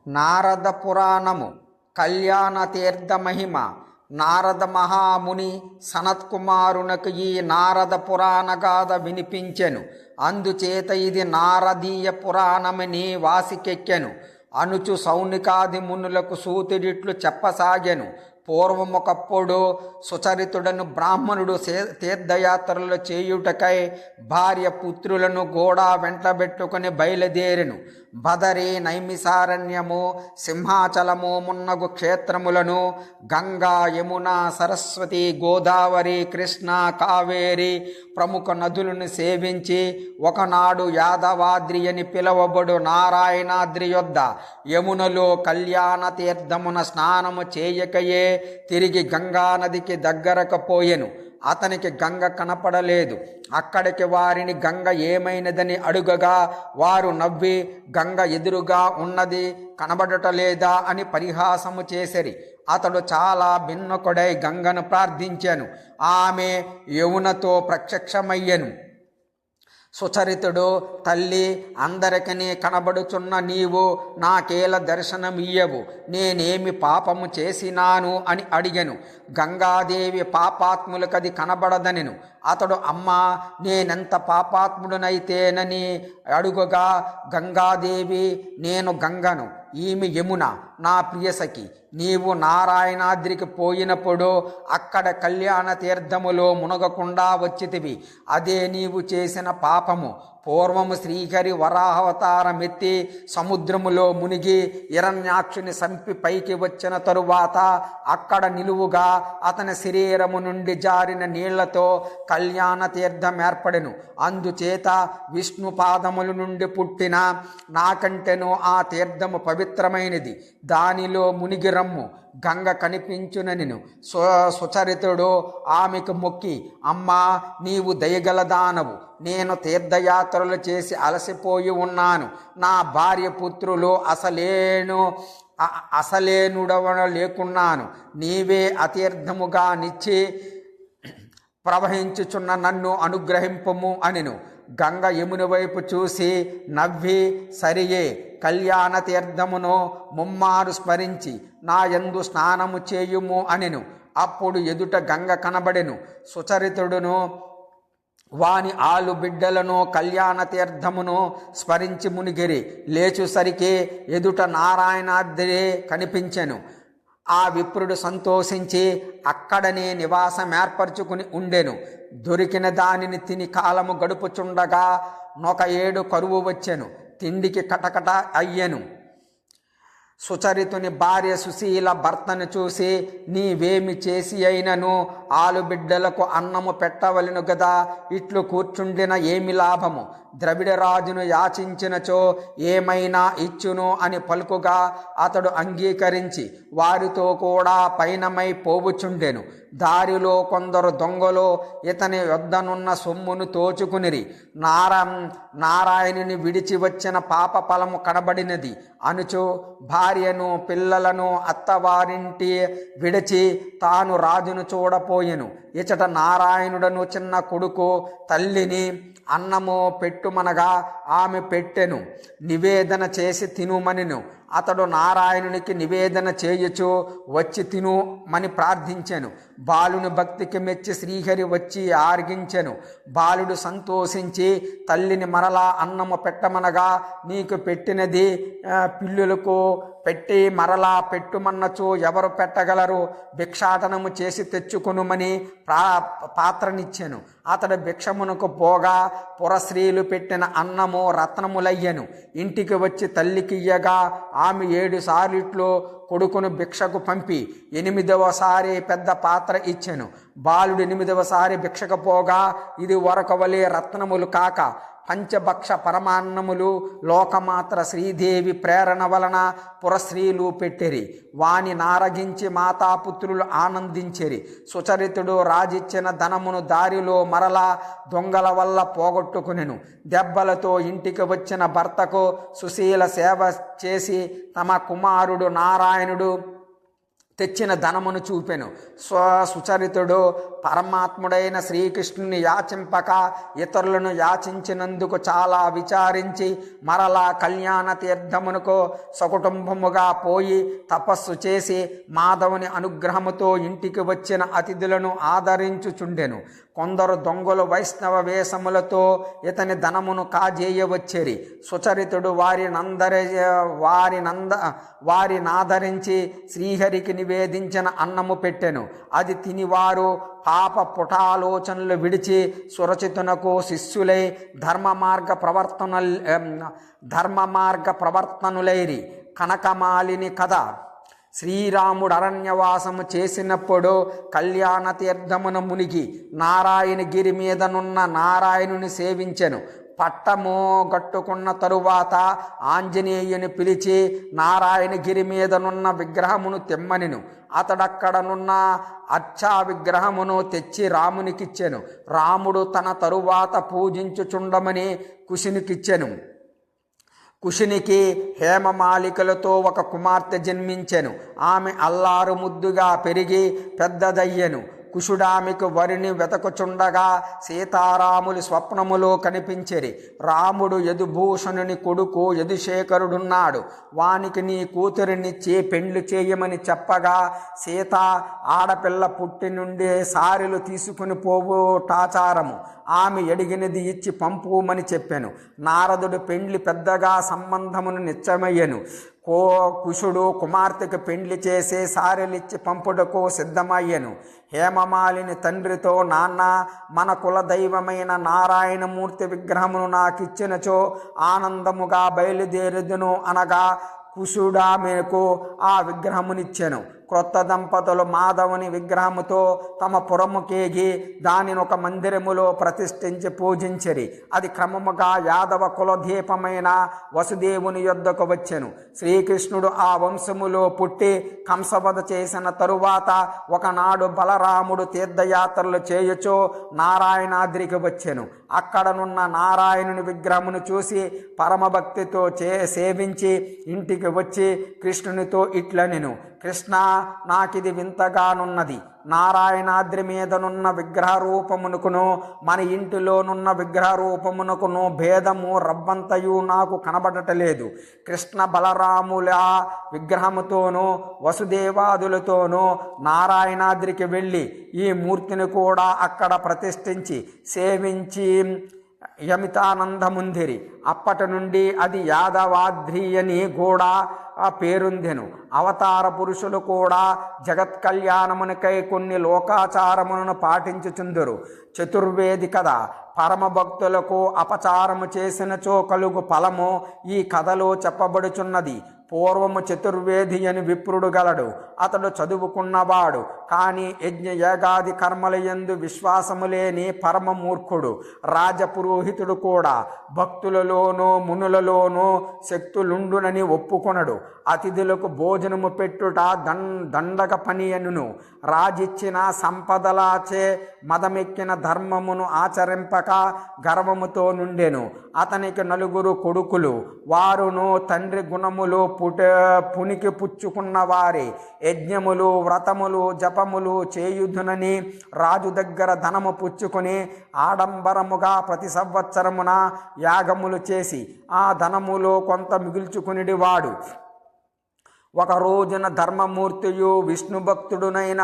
నారద పురాణము కళ్యాణ తీర్థ మహిమ. నారద మహాముని సనత్కుమారునకు ఈ నారద పురాణ గాథ వినిపించెను. అందుచేత ఇది నారదీయ పురాణమని వాసికెక్కెను అనుచు సౌనికాది మునులకు సూతుడిట్లు చెప్పసాగెను. పూర్వముకప్పుడు సుచరితుడను బ్రాహ్మణుడు తీర్థయాత్రలు చేయుటకై భార్య పుత్రులను కూడా వెంటబెట్టుకుని బయలుదేరెను. బదరి, నైమిసారణ్యము, సింహాచలము మున్నగు క్షేత్రములను గంగా, యమున, సరస్వతి, గోదావరి, కృష్ణ, కావేరి ప్రముఖ నదులను సేవించి ఒకనాడు యాదవాద్రి అని పిలువబడు నారాయణాద్రి యొద్ద యమునలో కళ్యాణ తీర్థమున స్నానము చేయకయే తిరిగి గంగా నదికి దగ్గరకు పోయెను. అతనికి గంగ కనపడలేదు. అక్కడికి వారిని గంగ ఏమైనదని అడుగగా వారు నవ్వి గంగ ఎదురుగా ఉన్నది కనబడటలేదా అని పరిహాసము చేసిరి. అతడు చాలా భిన్నకుడై గంగను ప్రార్థించెను. ఆమె యమునతో ప్రత్యక్షమయ్యెను. సుచరితుడు, తల్లి, అందరికీ కనబడుచున్న నీవు నాకేల దర్శనమియ్యవు, నేనేమి పాపము చేసినాను అని అడిగెను. గంగాదేవి పాపాత్ములకది కనబడదనెను. అతడు, అమ్మా, నేనెంత పాపాత్ముడనైతేనని అడుగగా గంగాదేవి, నేను గంగను, ఈమె యమున, నా ప్రియసఖి. నీవు నారాయణాద్రికి పోయినప్పుడు అక్కడ కళ్యాణ తీర్థములో మునగకుండా వచ్చితివి. అదే నీవు చేసిన పాపము. పూర్వము శ్రీహరి వరాహవతారమెత్తి సముద్రములో మునిగి హిరణ్యాక్షుని సంపి పైకి వచ్చిన తరువాత అక్కడ నిలువుగా అతని శరీరము నుండి జారిన నీళ్లతో కళ్యాణ తీర్థం ఏర్పడెను. అందుచేత విష్ణు పాదముల నుండి పుట్టిన నాకంటేనూ ఆ తీర్థము పవిత్రమైనది. దానిలో మునిగి రమ్ము, గంగ కనిపించుననిను. సుచరితుడు ఆమెకు మొక్కి, అమ్మా, నీవు దయగలదానవు. నేను తీర్థయాత్రలు చేసి అలసిపోయి ఉన్నాను. నా భార్య పుత్రులు అసలేనుడవన లేకున్నాను. నీవే అతీర్థముగా నిచ్చి ప్రవహించుచున్న నన్ను అనుగ్రహింపము అనెను. గంగ యముని వైపు చూసి నవ్వి, సరియే, కళ్యాణ తీర్థమును ముమ్మారు స్మరించి నా యందు స్నానము చేయుము అనెను. అప్పుడు ఎదుట గంగ కనబడెను. సుచరితుడును వాని ఆలు బిడ్డలను కళ్యాణ తీర్థమును స్మరించి మునిగిరి. లేచుసరికి ఎదుట నారాయణాద్రి కనిపించెను. ఆ విప్రుడు సంతోషించి అక్కడనే నివాసం ఏర్పరచుకుని ఉండెను. దొరికిన దానిని తిని కాలము గడుపుచుండగా నొక ఏడు కరువు వచ్చెను. తిండికి కటకట అయ్యెను. సుచరితుని భార్య సుశీల భర్తను చూసి, నీవేమి చేసి అయినను ఆలుబిడ్డలకు అన్నము పెట్టవలెను గదా, ఇట్లు కూర్చుండిన ఏమి లాభము? ద్రవిడరాజును యాచించినచో ఏమైనా ఇచ్చును అని పలుకుగా అతడు అంగీకరించి వారితో కూడా పయనమై పోవుచుండెను. దారిలో కొందరు దొంగలు ఇతని యొద్దనున్న సొమ్మును తోచుకునిరి. నారాయణుని విడిచి వచ్చిన పాప ఫలము కనబడినది అనుచు భార్యను పిల్లలను అత్తవారింటి విడిచి తాను రాజును చూడపోయెను. ఇచట నారాయణుడను చిన్న కొడుకు తల్లిని అన్నము పెట్టుమనగా ఆమె పెట్టెను. నివేదన చేసి తినుమనెను. అతడు నారాయణునికి నివేదన చేయుచు వచ్చి తినుమని ప్రార్థించెను. బాలుని భక్తికి మెచ్చి శ్రీహరి వచ్చి ఆర్గించెను. బాలుడు సంతోషించి తల్లిని మరలా అన్నము పెట్టమనగా, నీకు పెట్టినది పిల్లులకు పెట్టి మరలా పెట్టుమన్నచో ఎవరు పెట్టగలరు? భిక్షాటనము చేసి తెచ్చుకొనుమని పాత్రనిచ్చెను. అతడు భిక్షమునకు పోగా పురశ్రీలు పెట్టిన అన్నము రత్నములయ్యెను. ఇంటికి వచ్చి తల్లికియ్యగా ఆమె 7 సార్లు కొడుకును భిక్షకు పంపి 8వసారి పెద్ద పాత్ర ఇచ్చెను. బాలుడు 8వసారి భిక్షకు పోగా ఇది వరకవలే రత్నములు కాక పంచభక్ష పరమాన్నములు లోకమాత్ర శ్రీదేవి ప్రేరణ వలన పురశ్రీలు పెట్టిరి. వాని నారగించి మాతాపుత్రులు ఆనందించిరి. సుచరితుడు రాజిచ్చిన ధనమును దారిలో మరలా దొంగల వల్ల పోగొట్టుకునెను. దెబ్బలతో ఇంటికి వచ్చిన భర్తకు సుశీల సేవ చేసి తమ కుమారుడు నారాయణుడు తెచ్చిన ధనమును చూపెను. సుచరితుడు పరమాత్ముడైన శ్రీకృష్ణుని యాచింపక ఇతరులను యాచించినందుకు చాలా విచారించి మరలా కళ్యాణ తీర్థమునకు సకుటుంబముగా పోయి తపస్సు చేసి మాధవుని అనుగ్రహముతో ఇంటికి వచ్చిన అతిథులను ఆదరించుచుండెను. కొందరు దొంగలు వైష్ణవ వేషములతో ఇతని ధనమును కాజేయవచ్చిరి. సుచరితుడు వారినాదరించి శ్రీహరికి నివేదించిన అన్నము పెట్టెను. అది తినివారు పాప పుటాలోచనలు విడిచి సురచితునకు శిష్యులై ధర్మ మార్గ ప్రవర్తనులైరి. కనకమాలిని కథ. శ్రీరాముడు అరణ్యవాసము చేసినప్పుడు కళ్యాణ తీర్థమున మునిగి నారాయణగిరి మీదనున్న నారాయణుని సేవించెను. పట్టము గట్టుకున్న తరువాత ఆంజనేయుని పిలిచి నారాయణగిరి మీదనున్న విగ్రహమును తెమ్మనెను. అతడక్కడనున్న అర్చా విగ్రహమును తెచ్చి రామునికిచ్చెను. రాముడు తన తరువాత పూజించుచుండమని కుశునికిచ్చెను. కుశునికి హేమమాలికలతో ఒక కుమార్తె జన్మించెను. ఆమె అల్లారు ముద్దుగా పెరిగి పెద్దదయ్యెను. కుశుడామెకు వరిని వెతకుచుండగా సీతారాములు స్వప్నములో కనిపించిరి. రాముడు యదుభూషణుని కొడుకు యదుశేఖరుడున్నాడు, వానికి నీ కూతురినిచ్చి పెండ్లి చేయమని చెప్పగా సీత ఆడపిల్ల పుట్టి నుండి సారెలు తీసుకుని పోవుటాచారము. ఆమె అడిగినది ఇచ్చి పంపుమని చెప్పాను. నారదుడు పెండ్లి పెద్దగా సంబంధమును నిశ్చయమయ్యను. కుశుడు కుమార్తెకు పెండ్లి చేసి సారెలిచ్చి పంపుటకు సిద్ధమయ్యను. హేమమాలిని తండ్రితో, నాన్న, మన కులదైవమైన నారాయణమూర్తి విగ్రహమును నాకిచ్చినచో ఆనందముగా బయలుదేరుదును అనగా కుశుడామెకు ఆ విగ్రహమునిచ్చెను. క్రొత్త దంపతులు మాధవుని విగ్రహముతో తమ పురముకేగి దానిని ఒక మందిరములో ప్రతిష్ఠించి పూజించిరి. అది క్రమముగా యాదవ కులదీపమైన వసుదేవుని యొద్దకు వచ్చెను. శ్రీకృష్ణుడు ఆ వంశములో పుట్టి కంసవధ చేసిన తరువాత ఒకనాడు బలరాముడు తీర్థయాత్రలు చేయుచో నారాయణాద్రికి వచ్చెను. అక్కడనున్న నారాయణుని విగ్రహమును చూసి పరమభక్తితో సేవించి ఇంటికి వచ్చి కృష్ణునితో ఇట్లనెను, కృష్ణ, నాకిది వింతగానున్నది. నారాయణాద్రి మీదనున్న విగ్రహ రూపమునకును మన ఇంటిలోనున్న విగ్రహ రూపమునకును భేదము రవ్వంతయు నాకు కనబడటలేదు. కృష్ణ బలరాముల విగ్రహముతోనూ వసుదేవాదులతోనూ నారాయణాద్రికి వెళ్ళి ఈ మూర్తిని కూడా అక్కడ ప్రతిష్ఠించి సేవించి యమితానందముందిరి. అప్పటి నుండి అది యాదవాద్రి అని కూడా పేరొందెను. అవతార పురుషులు కూడా జగత్ కళ్యాణమునికై కొన్ని లోకాచారములను పాటించుచుందురు. చతుర్వేది కథ. పరమభక్తులకు అపచారము చేసినచో కలుగు ఫలము ఈ కథలో చెప్పబడుచున్నది. పూర్వము చతుర్వేది అని విప్రుడు గలడు. అతడు చదువుకున్నవాడు, కానీ యజ్ఞ యాగాది కర్మల యందు విశ్వాసము లేని పరమ మూర్ఖుడు. రాజపురోహితుడు కూడా భక్తులలోనూ మునులలోనూ శక్తులుండునని ఒప్పుకొనడు. అతిథులకు భోజనము పెట్టుట దండగ పని అనును. రాజిచ్చిన సంపదలాచే మదమెక్కిన ధర్మమును ఆచరింపక గర్వముతో నుండెను. అతనికి 9 కొడుకులు. వారును తండ్రి గుణములు పునికి పుచ్చుకున్న వారే. యజ్ఞములు, వ్రతములు, జపములు చేయుదునని రాజు దగ్గర ధనము పుచ్చుకొని ఆడంబరముగా ప్రతి సంవత్సరమున యాగములు చేసి ఆ ధనములో కొంత మిగుల్చుకునిడివాడు. ఒక రోజున ధర్మమూర్తియు విష్ణుభక్తుడునైన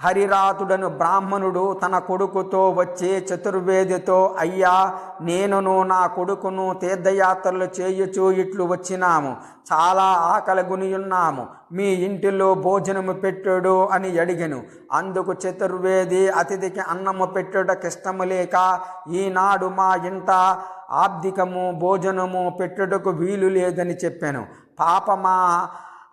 హరిరాతుడను బ్రాహ్మణుడు తన కొడుకుతో వచ్చి చతుర్వేదితో, అయ్యా, నేనును నా కొడుకును తీర్థయాత్రలు చేయుచూ ఇట్లు వచ్చినాము. చాలా ఆకలిగొనియున్నాము. మీ ఇంటిలో భోజనము పెట్టుడు అని అడిగెను. అందుకు చతుర్వేది, అతిథికి అన్నము పెట్టుటకిష్టము లేక ఈనాడు మా ఇంట ఆబ్దికము భోజనము పెట్టుటకు వీలు లేదని చెప్పాను. పాపమా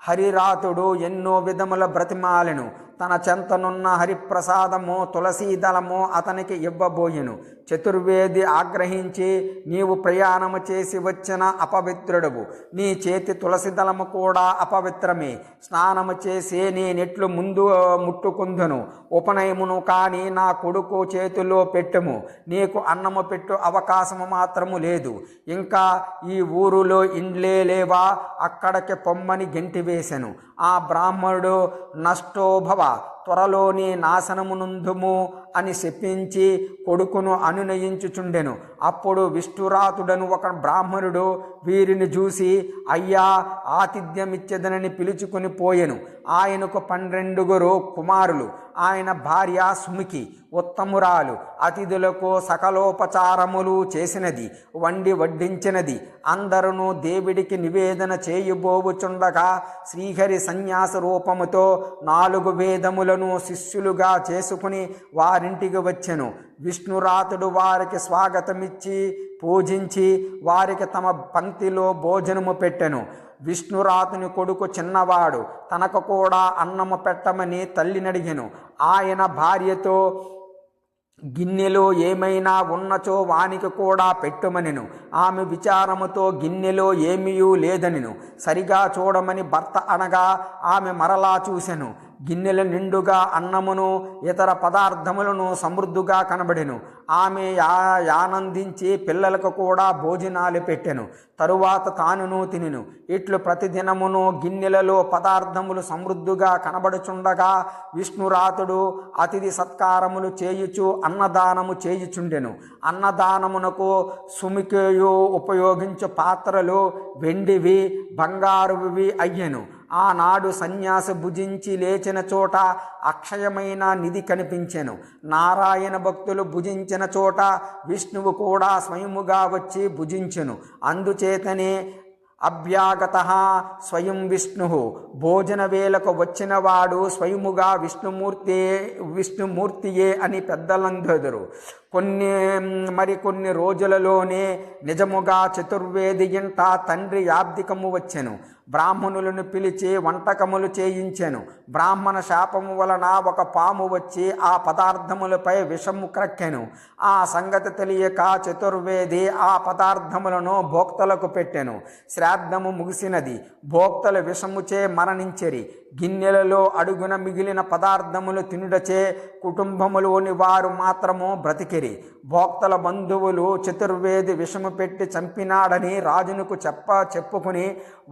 హరిరాతుడు ఎన్నో విధముల బ్రతిమాలెను. తన చెంతనున్న హరిప్రసాదము తులసీదళము అతనికి ఇవ్వబోయెను. చతుర్వేది ఆగ్రహించి, నీవు ప్రయాణము చేసి వచ్చిన అపవిత్రుడవు, నీ చేతి తులసి దళము కూడా అపవిత్రమే. స్నానము చేసి నేనెట్లు ముందు ముట్టుకుందును? ఉపనయమును కాని నా కొడుకు చేతిలో పెట్టుము. నీకు అన్నము పెట్టు అవకాశము మాత్రము లేదు. ఇంకా ఈ ఊరులో ఇండ్లే లేవా? అక్కడికి పొమ్మని గెంటివేశెను. ఆ బ్రాహ్మణుడు, నష్టోభవ, త్వరలోని నాశనమునందుము అని శపించి కొడుకును అనునయించుచుండెను. అప్పుడు విష్ణురాతుడను ఒక బ్రాహ్మణుడు వీరిని చూసి, అయ్యా, ఆతిథ్యమిచ్చేదనని పిలుచుకుని పోయెను. ఆయనకు 12 కుమారులు. ఆయన భార్య సుముఖి, ఉత్తమురాలు, అతిథులకు సకలోపచారములు చేసినది, వండి వడ్డించినది. అందరూ దేవుడికి నివేదన చేయబోవుచుండగా శ్రీహరి సన్యాస రూపముతో 4 వేదములను శిష్యులుగా చేసుకుని వారింటికి వచ్చెను. విష్ణురాతుడు వారికి స్వాగతమిచ్చి పూజించి వారికి తమ పంక్తిలో భోజనము పెట్టెను. విష్ణురాతుని కొడుకు చిన్నవాడు, తనకు కూడా అన్నము పెట్టమని తల్లినడిగెను. ఆయన భార్యతో, గిన్నెలో ఏమైనా ఉన్నచో వానికి కూడా పెట్టుమనెను. ఆమె విచారముతో గిన్నెలో ఏమీయూ లేదనెను. సరిగా చూడమని భర్త అనగా ఆమె మరలా చూసెను. గిన్నెల నిండుగా అన్నమును ఇతర పదార్థములను సమృద్ధిగా కనబడెను. ఆమె ఆనందించి పిల్లలకు కూడా భోజనాలు పెట్టెను. తరువాత తానును తినెను. ఇట్లు ప్రతిదినమును గిన్నెలలో పదార్థములు సమృద్ధిగా కనబడుచుండగా విష్ణురాతుడు అతిథి సత్కారములు చేయుచు అన్నదానము చేయుచుండెను. అన్నదానమునకు సుమికేయు ఉపయోగించు పాత్రలు వెండివి, బంగారువి అయ్యెను. ఆనాడు సన్యాసి భుజించి లేచిన చోట అక్షయమైన నిధి కనిపించెను. నారాయణ భక్తులు భుజించిన చోట విష్ణువు కూడా స్వయముగా వచ్చి భుజించెను. అందుచేతనే అభ్యాగత స్వయం విష్ణు, భోజన వేళకు వచ్చినవాడు స్వయముగా విష్ణుమూర్తియే అని పెద్దలందరూ. మరికొన్ని రోజులలోనే నిజముగా చతుర్వేది ఇంట తండ్రి యాబ్దికము వచ్చెను. బ్రాహ్మణులను పిలిచి వంటకములు చేయించెను. బ్రాహ్మణ శాపము వలన ఒక పాము వచ్చి ఆ పదార్థములపై విషము క్రక్కెను. ఆ సంగతి తెలియక చతుర్వేది ఆ పదార్థములను భోక్తలకు పెట్టెను. శ్రాద్ధము ముగిసినది. భోక్తలు విషముచే మరణించెరి. గిన్నెలలో అడుగున మిగిలిన పదార్థములు తినుడచే కుటుంబములోని వారు మాత్రము బ్రతికిరి. భోక్తల బంధువులు చతుర్వేది విషము పెట్టి చంపినాడని రాజునకు చెప్పుకుని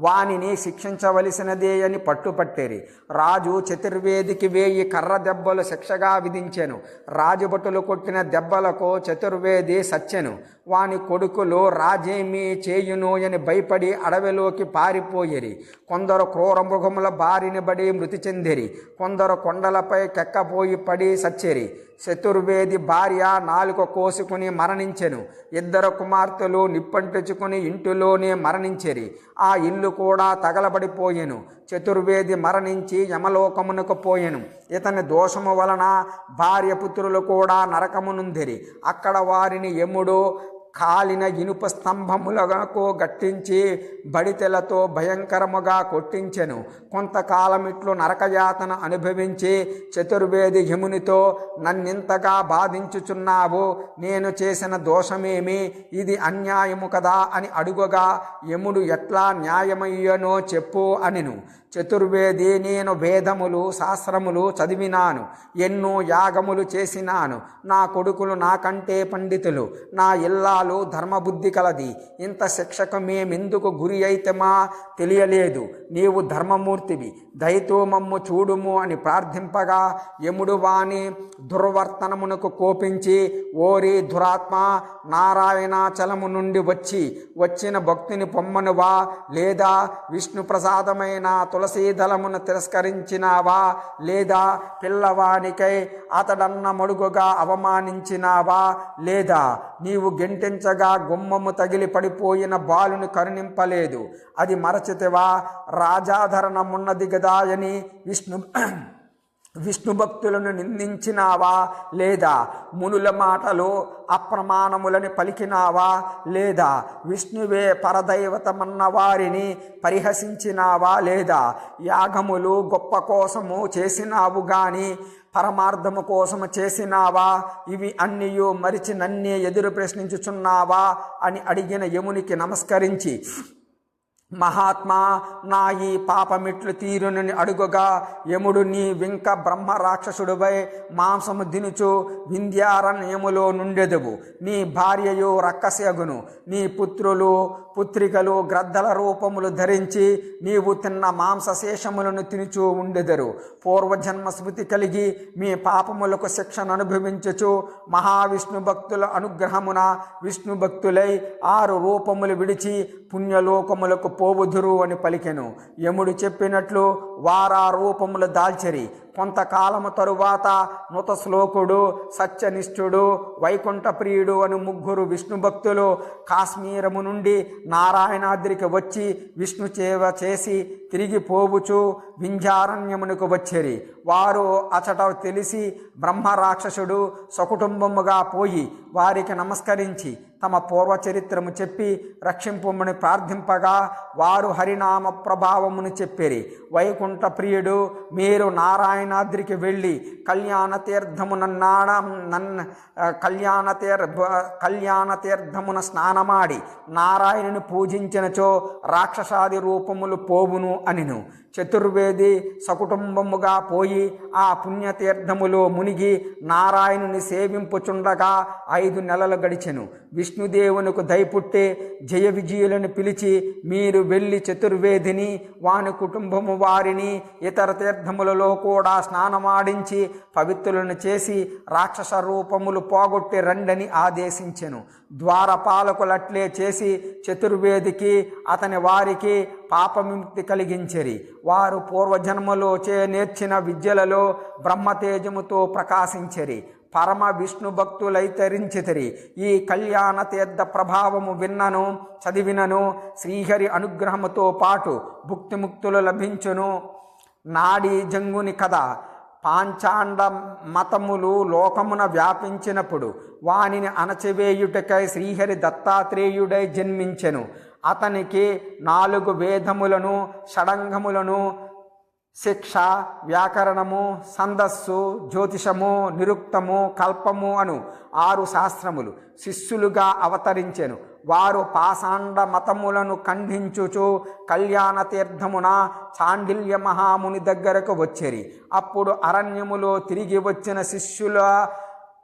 వానిని శిక్షించవలసినదే అని పట్టుపట్టిరి. రాజు చతుర్వేదికి 1000 కర్ర దెబ్బలు శిక్షగా విధించెను. రాజభటులు కొట్టిన దెబ్బలకు చతుర్వేది సచ్చెను. వాని కొడుకులు రాజేమి చేయును అని భయపడి అడవిలోకి పారిపోయిరి. కొందరు క్రూర మృగముల బారిన పడి మృతి చెందిరి. కొందరు కొండలపై కెక్కపోయి పడి సచ్చెరి. చతుర్వేది భార్య నాలుక కోసుకుని మరణించెను. 2 కుమార్తెలు నిప్పంటించుకుని ఇంటిలోనే మరణించెరి. ఆ ఇల్లు కూడా తగలబడిపోయెను. చతుర్వేది మరణించి యమలోకమునకు పోయెను. ఇతని దోషము వలన భార్య పుత్రులు కూడా నరకమునుందిరి. అక్కడ వారిని యముడు కాలిన ఇనుప స్తంభములకు గట్టించి బడితెలతో భయంకరముగా కొట్టించెను. కొంతకాలమిట్లు నరకయాతన అనుభవించి చతుర్వేది యమునితో, నన్నింతగా బాధించుచున్నావు, నేను చేసిన దోషమేమి? ఇది అన్యాయము కదా అని అడుగగా యముడు ఎట్లా న్యాయమయ్యనో చెప్పు అనెను. చతుర్వేది, నేను వేదములు శాస్త్రములు చదివినాను, ఎన్నో యాగములు చేసినాను. నా కొడుకులు నాకంటే పండితులు, నా ఇల్లాలు ధర్మబుద్ధి కలది. ఇంత శిక్షకు మేమెందుకు గురి అయితమా తెలియలేదు. నీవు ధర్మమూర్తివి, దయతో మమ్ము చూడుము అని ప్రార్థింపగా యముడు వాని దుర్వర్తనమునకు కోపించి, ఓరి దురాత్మ, నారాయణాచలము నుండి వచ్చిన భక్తిని పొమ్మనువా, లేదా విష్ణు ప్రసాదమైన తులసీదళమును తిరస్కరించినావా, లేదా పిల్లవానికై అతడన్న మడుగుగా అవమానించినావా, లేదా నీవు గెంటించగా గుమ్మము తగిలి పడిపోయిన బాలుని కరుణింపలేదు, అది మరచితివా? రాజాధరణమున్నది గదా అని విష్ణు భక్తులను నిందించినావా లేదా మునుల మాటలు అప్రమాణములని పలికినావా లేదా విష్ణువే పరదైవతమన్న వారిని పరిహసించినావా లేదా యాగములు గొప్ప కోసము చేసినావు గాని పరమార్థము కోసము చేసినావా? ఇవి అన్నియు మరిచి నన్నే ఎదురు ప్రశ్నించుచున్నావా అని అడిగిన యమునికి నమస్కరించి, మహాత్మా, నా ఈ పాపమిట్లు తీరునని అడుగుగా యముడు, నీ వింక బ్రహ్మ రాక్షసుడిపై మాంసము దినుచు వింధ్యారణ్యములో నుండెదవు. నీ భార్యయు రక్కసగును. నీ పుత్రులు పుత్రికలు గ్రద్దల రూపములు ధరించి నీవు తిన్న మాంసశేషములను తినుచూ ఉండెదరు. పూర్వజన్మ స్మృతి కలిగి మీ పాపములకు శిక్షను అనుభవించుచు మహావిష్ణు భక్తుల అనుగ్రహమున విష్ణు భక్తులై 6 రూపములు విడిచి పుణ్యలోకములకు పోవుదురు అని పలికెను. యముడు చెప్పినట్లు వారా రూపములు దాల్చరి. కొంతకాలము తరువాత నృతశ్లోకుడు, సత్యనిష్ఠుడు, వైకుంఠ ప్రియుడు అని 3 విష్ణు భక్తులు కాశ్మీరము నుండి నారాయణాద్రికి వచ్చి విష్ణు సేవ చేసి తిరిగి పోవుచు వింధ్యారణ్యమునకు వచ్చిరి. వారు అచట తెలిసి బ్రహ్మరాక్షసుడు సకుటుంబముగా పోయి వారికి నమస్కరించి తమ పూర్వచరిత్రము చెప్పి రక్షింపుమని ప్రార్థింపగా వారు హరినామ ప్రభావమును చెప్పిరి. వైకుంఠ ప్రియుడు, మీరు నారాయణాద్రికి వెళ్ళి కళ్యాణ తీర్థమున స్నానమాడి నారాయణుని పూజించినచో రాక్షసాది రూపములు పోవును అనిను. చతుర్వేది సకుటుంబముగా పోయి ఆ పుణ్యతీర్థములో మునిగి నారాయణుని సేవింపుచుండగా 5 నెలలు గడిచెను. విష్ణుదేవునికి దయపుట్టే జయ విజయులను పిలిచి, మీరు వెళ్ళి చతుర్వేదిని వాని కుటుంబము వారిని ఇతర తీర్థములలో కూడా స్నానమాడించి పవిత్రులను చేసి రాక్షస రూపములు పోగొట్టి రండని ఆదేశించెను. ద్వారపాలకులట్లే చేసి చతుర్వేదికి అతని వారికి పాపవిముక్తి కలిగించిరి. వారు పూర్వజన్మలో నేర్చిన విద్యలలో బ్రహ్మతేజముతో ప్రకాశించిరి. పరమ విష్ణు భక్తులైతరించితిరి. ఈ కళ్యాణ తీర్థ ప్రభావము విన్నను చదివినను శ్రీహరి అనుగ్రహముతో పాటు భుక్తిముక్తులు లభించును. నాడీ జంగుని కథ. పాంచాండ మతములు లోకమున వ్యాపించినప్పుడు వానిని అణచివేయుటకై శ్రీహరి దత్తాత్రేయుడై జన్మించెను. అతనికి 4 వేదములను, షడంగములను, శిక్ష, వ్యాకరణము, ఛందస్సు, జ్యోతిషము, నిరుక్తము, కల్పము అను 6 శాస్త్రములు శిష్యులుగా అవతరించెను. వారు పాషాండ మతములను ఖండించుచు కళ్యాణ తీర్థమున చాండిల్య మహాముని దగ్గరకు వచ్చిరి. అప్పుడు అరణ్యములో తిరిగి వచ్చిన శిష్యుల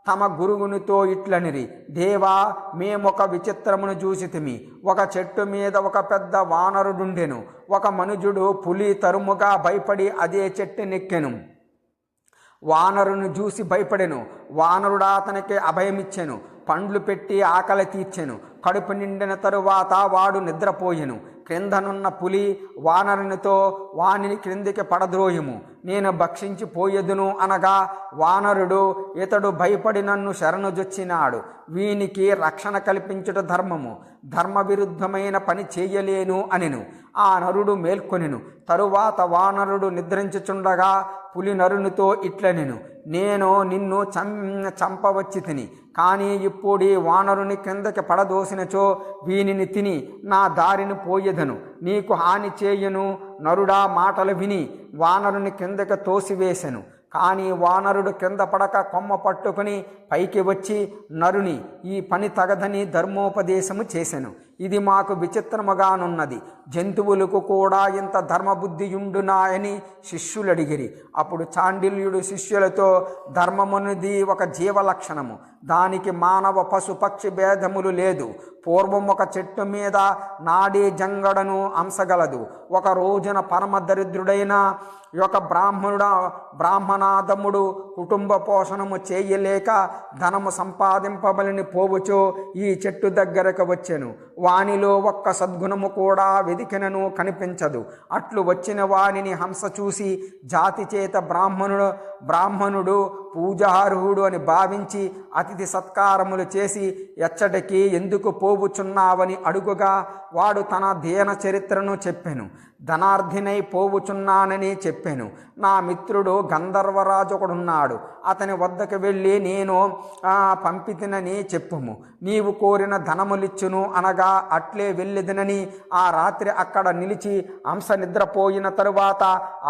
తమ గురువునితో ఇట్లనిరి, దేవా, మేమొక విచిత్రమును చూసితిమి. ఒక చెట్టు మీద ఒక పెద్ద వానరుడుండెను. ఒక మనుజుడు పులి తరుముగా భయపడి అదే చెట్టు నెక్కెను. వానరుని చూసి భయపడెను. వానరుడు అతనికి అభయమిచ్చెను. పండ్లు పెట్టి ఆకలి తీర్చెను. కడుపు నిండిన తరువాత వాడు నిద్రపోయెను. క్రిందనున్న పులి వానరునితో, వానిని క్రిందికి పడద్రోయము, నేను భక్షించిపోయేదును అనగా వానరుడు, ఇతడు భయపడి నన్ను శరణుజొచ్చినాడు. వీనికి రక్షణ కల్పించుట ధర్మము. ధర్మ విరుద్ధమైన పని చేయలేను అనెను. ఆ నరుడు మేల్కొనెను. తరువాత వానరుడు నిద్రించుచుండగా పులి నరునితో ఇట్లనెను, నేను నిన్ను చంపవచ్చి తిని, కానీ ఇప్పుడు వానరుని క్రిందకి పడదోసినచో వీనిని తిని నా దారిని పోయేదను, నీకు హాని చేయను. నరుడా మాటలు విని వానరుని కిందకి తోసివేశను. కానీ వానరుడు కింద పడక కొమ్మ పట్టుకుని పైకి వచ్చి నరుని, ఈ పని తగదని ధర్మోపదేశము చేసెను. ఇది మాకు విచిత్రముగానున్నది. జంతువులకు కూడా ఇంత ధర్మబుద్ధియుండునాయని శిష్యులు అడిగిరి. అప్పుడు చాండిల్యుడు శిష్యులతో, ధర్మమునిది ఒక జీవలక్షణము. దానికి మానవ పశు పక్షి భేదములు లేదు. పూర్వం ఒక చెట్టు మీద నాడీ జంగడను అంశగలదు. ఒక రోజున పరమ దరిద్రుడైన ఒక బ్రాహ్మణాదముడు కుటుంబ పోషణము చేయలేక ధనము సంపాదింపబలని పోవుచో ఈ చెట్టు దగ్గరకు వచ్చెను. వానిలో ఒక్క సద్గుణము కూడా వెదికినను కనిపించదు. అట్లు వచ్చిన వానిని హంస చూసి జాతి చేత బ్రాహ్మణుడు పూజార్హుడు అని భావించి అతిథి సత్కారములు చేసి ఎచ్చటికి ఎందుకు పోవుచున్నావని అడుగుగా వాడు తన దీన చరిత్రను చెప్పెను. ధనార్థినై పోవుచున్నానని చెప్పాను. నా మిత్రుడు గంధర్వరాజు ఒకడున్నాడు, అతని వద్దకు వెళ్ళి నేను పంపితినని చెప్పుము, నీవు కోరిన ధనములిచ్చును అనగా అట్లే వెళ్ళెదనని ఆ రాత్రి అక్కడ నిలిచి హంస నిద్రపోయిన తరువాత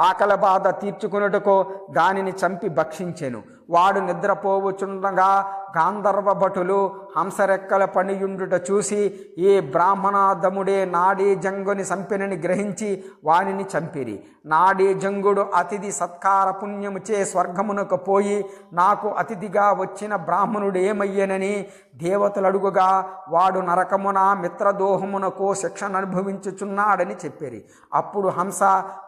ఆకలి బాధ తీర్చుకున్నట్టుకు దానిని చంపి భక్షించెను. వాడు నిద్రపోవుచుండగా గాంధర్వ భటులు హంసరెక్కల పనియుండుట చూసి ఏ బ్రాహ్మణాదముడే నాడీ జంగుని సంపినని గ్రహించి వానిని చంపిరి. నాడీ జంగుడు అతిథి సత్కార పుణ్యముచే స్వర్గమునకు పోయి నాకు అతిథిగా వచ్చిన బ్రాహ్మణుడు ఏమయ్యనని దేవతలు అడుగుగా వాడు నరకమున మిత్రదోహమునకు శిక్షణ అనుభవించుచున్నాడని చెప్పిరి. అప్పుడు హంస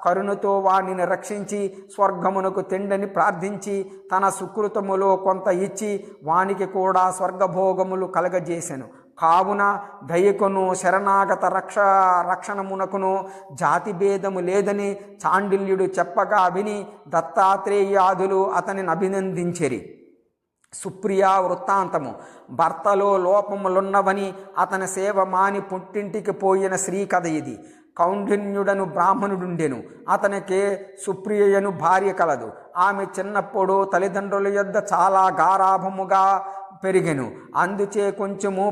కరుణతో వానిని రక్షించి స్వర్గమునకు తెండని ప్రార్థించి తన సుకృతములో కొంత ఇచ్చి వానికి కూడా స్వర్గభోగములు కలగజేసెను. కావున దయకును శరణాగత రక్షణమునకును జాతి భేదము లేదని చాండిల్యుడు చెప్పగా విని దత్తాత్రేయాదులు అతనిని అభినందించిరి. సుప్రియ వృత్తాంతము. భర్తలో లోపములున్నవని అతని సేవ మాని పుట్టింటికి పోయిన స్త్రీ కథ ఇది. కౌండిన్యుడను బ్రాహ్మణుడుండెను. అతనికి సుప్రియను భార్య కలదు. ఆమె చిన్నప్పుడు తల్లిదండ్రుల యొద్ద చాలా గారాభముగా పెరిగెను. అందుచే కొంచెము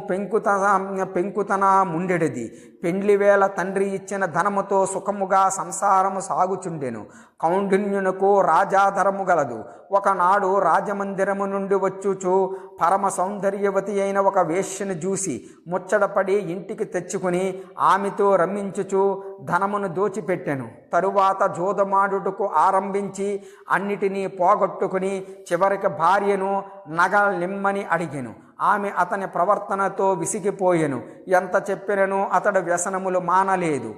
పెంకుతనముండెడిది. పెండ్లి వేళ తండ్రి ఇచ్చిన ధనముతో సుఖముగా సంసారము సాగుచుండెను. కౌండిన్యునకు రాజాధరము గలదు. ఒకనాడు రాజమందిరము నుండి వచ్చుచు పరమ సౌందర్యవతి అయిన ఒక వేశ్యను చూసి ముచ్చటపడి ఇంటికి తెచ్చుకుని ఆమెతో రమ్మించుచు ధనమును దోచిపెట్టెను. తరువాత జోదమాడుటకు ఆరంభించి అన్నిటినీ పోగొట్టుకుని చివరికి భార్యను నగలిమ్మని అడిగెను. ఆమె అతని ప్రవర్తనతో విసిగిపోయెను. ఎంత చెప్పినను అతడు వ్యసనములు మానలేదు.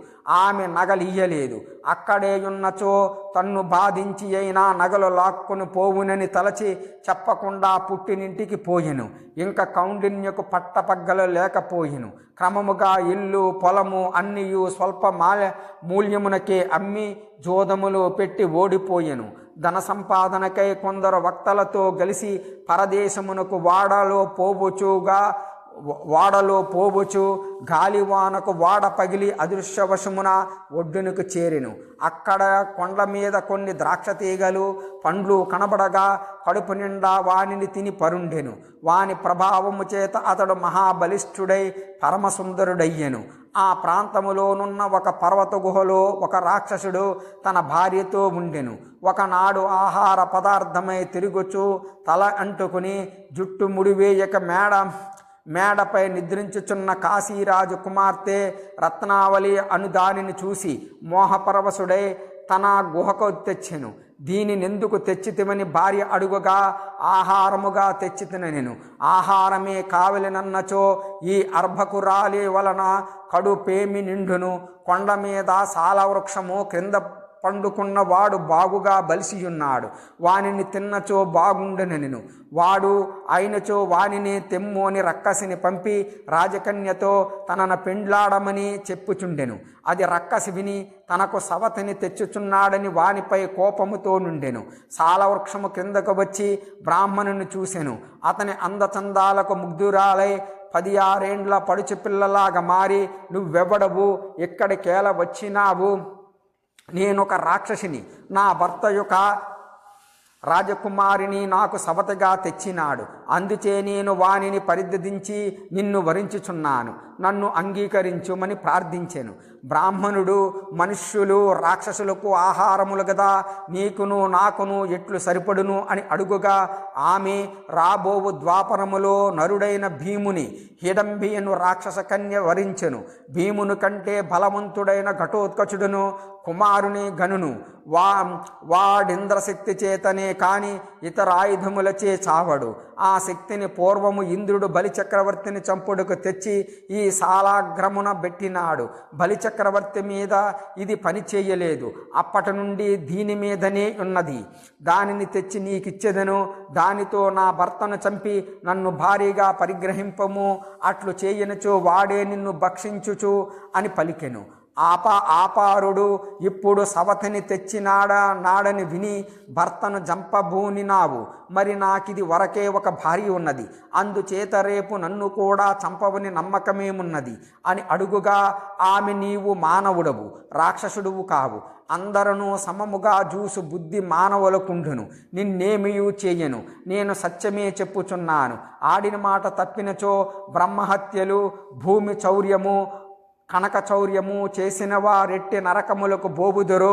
ఆమె నగలియ్యలేదు. అక్కడే ఉన్నచో తన్ను బాధించి అయినా నగలు లాక్కుని పోవునని తలచి చెప్పకుండా పుట్టినింటికి పోయెను. ఇంకా కౌండిన్యకు పట్టపగ్గలు లేకపోయెను. క్రమముగా ఇల్లు పొలము అన్నియు స్వల్ప మూల్యమునకే అమ్మి జోదములు పెట్టి ఓడిపోయెను. ధన సంపాదనకై కొందరు వక్తలతో కలిసి పరదేశమునకు వాడలో పోబుచు గాలివానకు వాడ పగిలి అదృశ్యవశమున ఒడ్డునకు చేరెను. అక్కడ కొండ మీద కొన్ని ద్రాక్ష తీగలు పండ్లు కనబడగా కడుపు నిండా వానిని తిని పరుండెను. వాని ప్రభావము చేత అతడు మహాబలిష్ఠుడై పరమసుందరుడయ్యెను. ఆ ప్రాంతములోనున్న ఒక పర్వత గుహలో ఒక రాక్షసుడు తన భార్యతో ఉండెను. ఒకనాడు ఆహార పదార్థమై తిరుగుచు తల అంటుకుని జుట్టు ముడివేయక మేడపై నిద్రించుచున్న కాశీరాజు కుమార్తె రత్నావళి అను దానిని చూసి మోహపరవశుడై తన గుహకు తెచ్చెను. దీనినెందుకు తెచ్చితివని భార్య అడుగగా ఆహారముగా తెచ్చితినెను. ఆహారమే కావలెనన్నచో ఈ అర్భకురాలి వలన కడుపేమి నిండును. కొండ మీద సాలవృక్షము క్రింద పండుకున్న వాడు బాగుగా బలిసియున్నాడు. వానిని తిన్నచో బాగుండనెను. వాడు అయినచో వానిని తెమ్ము అని రక్కసిని పంపి రాజకన్యతో తనను పెండ్లాడమని చెప్పుచుండెను. అది రక్కసి విని తనకు సవతిని తెచ్చుచున్నాడని వానిపై కోపముతో నుండెను. సాలవృక్షము క్రిందకు వచ్చి బ్రాహ్మణుని చూసెను. అతని అందచందాలకు ముగ్ధురాలై 16 ఏండ్ల పడుచు పిల్లలాగా మారి, నువ్వెవడవు, ఎక్కడికేల వచ్చినావు? నేనొక రాక్షసిని. నా భర్త యొక్క రాజకుమారిని నాకు సవతిగా తెచ్చినాడు. అందుచే నేను వానిని పరిద్దదించి నిన్ను వరించుచున్నాను. నన్ను అంగీకరించుమని ప్రార్థించెను. బ్రాహ్మణుడు మనుష్యులు రాక్షసులకు ఆహారములు గదా, నీకును నాకును ఎట్లు సరిపడును అని అడుగుగా ఆమె రాబోవు ద్వాపరములో నరుడైన భీముని హిడంబియను రాక్షస కన్య వరించెను. భీమును కంటే బలవంతుడైన ఘటోత్కచుడును కుమారుని గనును. వాడింద్రశక్తి చేతనే కాని ఇతర ఆయుధములచే చావడు. ఆ శక్తిని పూర్వము ఇంద్రుడు బలిచక్రవర్తిని చంపుడుకు తెచ్చి ఈ సాలాగ్రమున పెట్టినాడు. బలిచక్రవర్తి మీద ఇది పని చేయలేదు. అప్పటి నుండి దీని మీదనే ఉన్నది. దానిని తెచ్చి నీకిచ్చెదను. దానితో నా భర్తను చంపి నన్ను భారీగా పరిగ్రహింపము. అట్లు చేయనుచో వాడే నిన్ను భక్షించుచు అని పలికెను. ఆపారుడు ఇప్పుడు సవతిని నాడని విని భర్తను జంపబూనినావు. మరి నాకిది వరకే ఒక భార్య ఉన్నది, అందుచేత రేపు నన్ను కూడా చంపవని నమ్మకమేమున్నది అని అడుగుగా ఆమె, నీవు మానవుడవు, రాక్షసుడువు కావు. అందరూ సమముగా చూసు బుద్ధి మానవులకుండును. నిన్నేమియూ చేయను, నేను సత్యమే చెప్పుచున్నాను. ఆడిన మాట తప్పినచో బ్రహ్మహత్యలు, భూమి చౌర్యము, కనక చౌర్యము చేసిన వారెట్టి నరకములకు బోవుదురో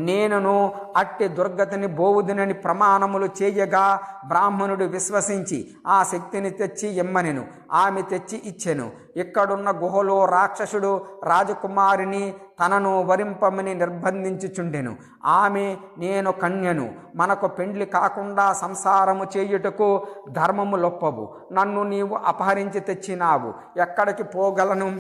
నేనును అట్టి దుర్గతిని బోవుదునని ప్రమాణములు చేయగా బ్రాహ్మణుడు విశ్వసించి ఆ శక్తిని తెచ్చి ఇమ్మనెను. ఆమె తెచ్చి ఇచ్చెను. ఇక్కడున్న గుహలో రాక్షసుడు రాజకుమారిని తనను వరింపమని నిర్బంధించుచుండెను. ఆమె, నేను కన్యను, మనకు పెండ్లి కాకుండా సంసారము చేయుటకు ధర్మము లొప్పవు. నన్ను నీవు అపహరించి తెచ్చినావు, ఎక్కడికి పోగలను?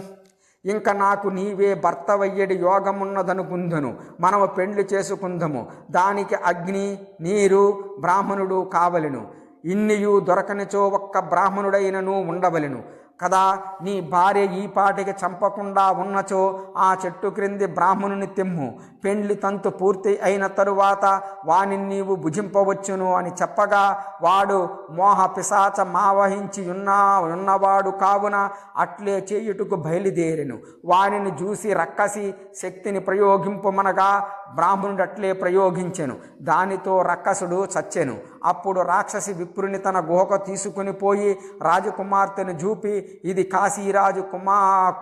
ఇంక నాకు నీవే భర్తవయ్యడి యోగమున్నదనుకుందును. మనము పెండ్లి చేసుకుందము. దానికి అగ్ని, నీరు, బ్రాహ్మణుడు కావలెను. ఇన్నియు దొరకనిచో ఒక్క బ్రాహ్మణుడైనను ఉండవలెను కదా. నీ భార్య ఈ పాటికి చంపకుండా ఉన్నచో ఆ చెట్టు క్రింది బ్రాహ్మణుని తెమ్ము. పెండ్లి తంతు పూర్తి అయిన తరువాత వాని నీవు భుజింపవచ్చును అని చెప్పగా వాడు మోహ పిశాచ మావహించి ఉన్నవాడు కావున అట్లే చేయుటకు బయలుదేరెను. వానిని చూసి రక్కసి శక్తిని ప్రయోగింపమనగా బ్రాహ్మణుడు అట్లే ప్రయోగించెను. దానితో రక్కసుడు చచ్చెను. అప్పుడు రాక్షసి విప్రుని తన గుహకు తీసుకుని పోయి రాజకుమార్తెను చూపి, ఇది కాశీరాజు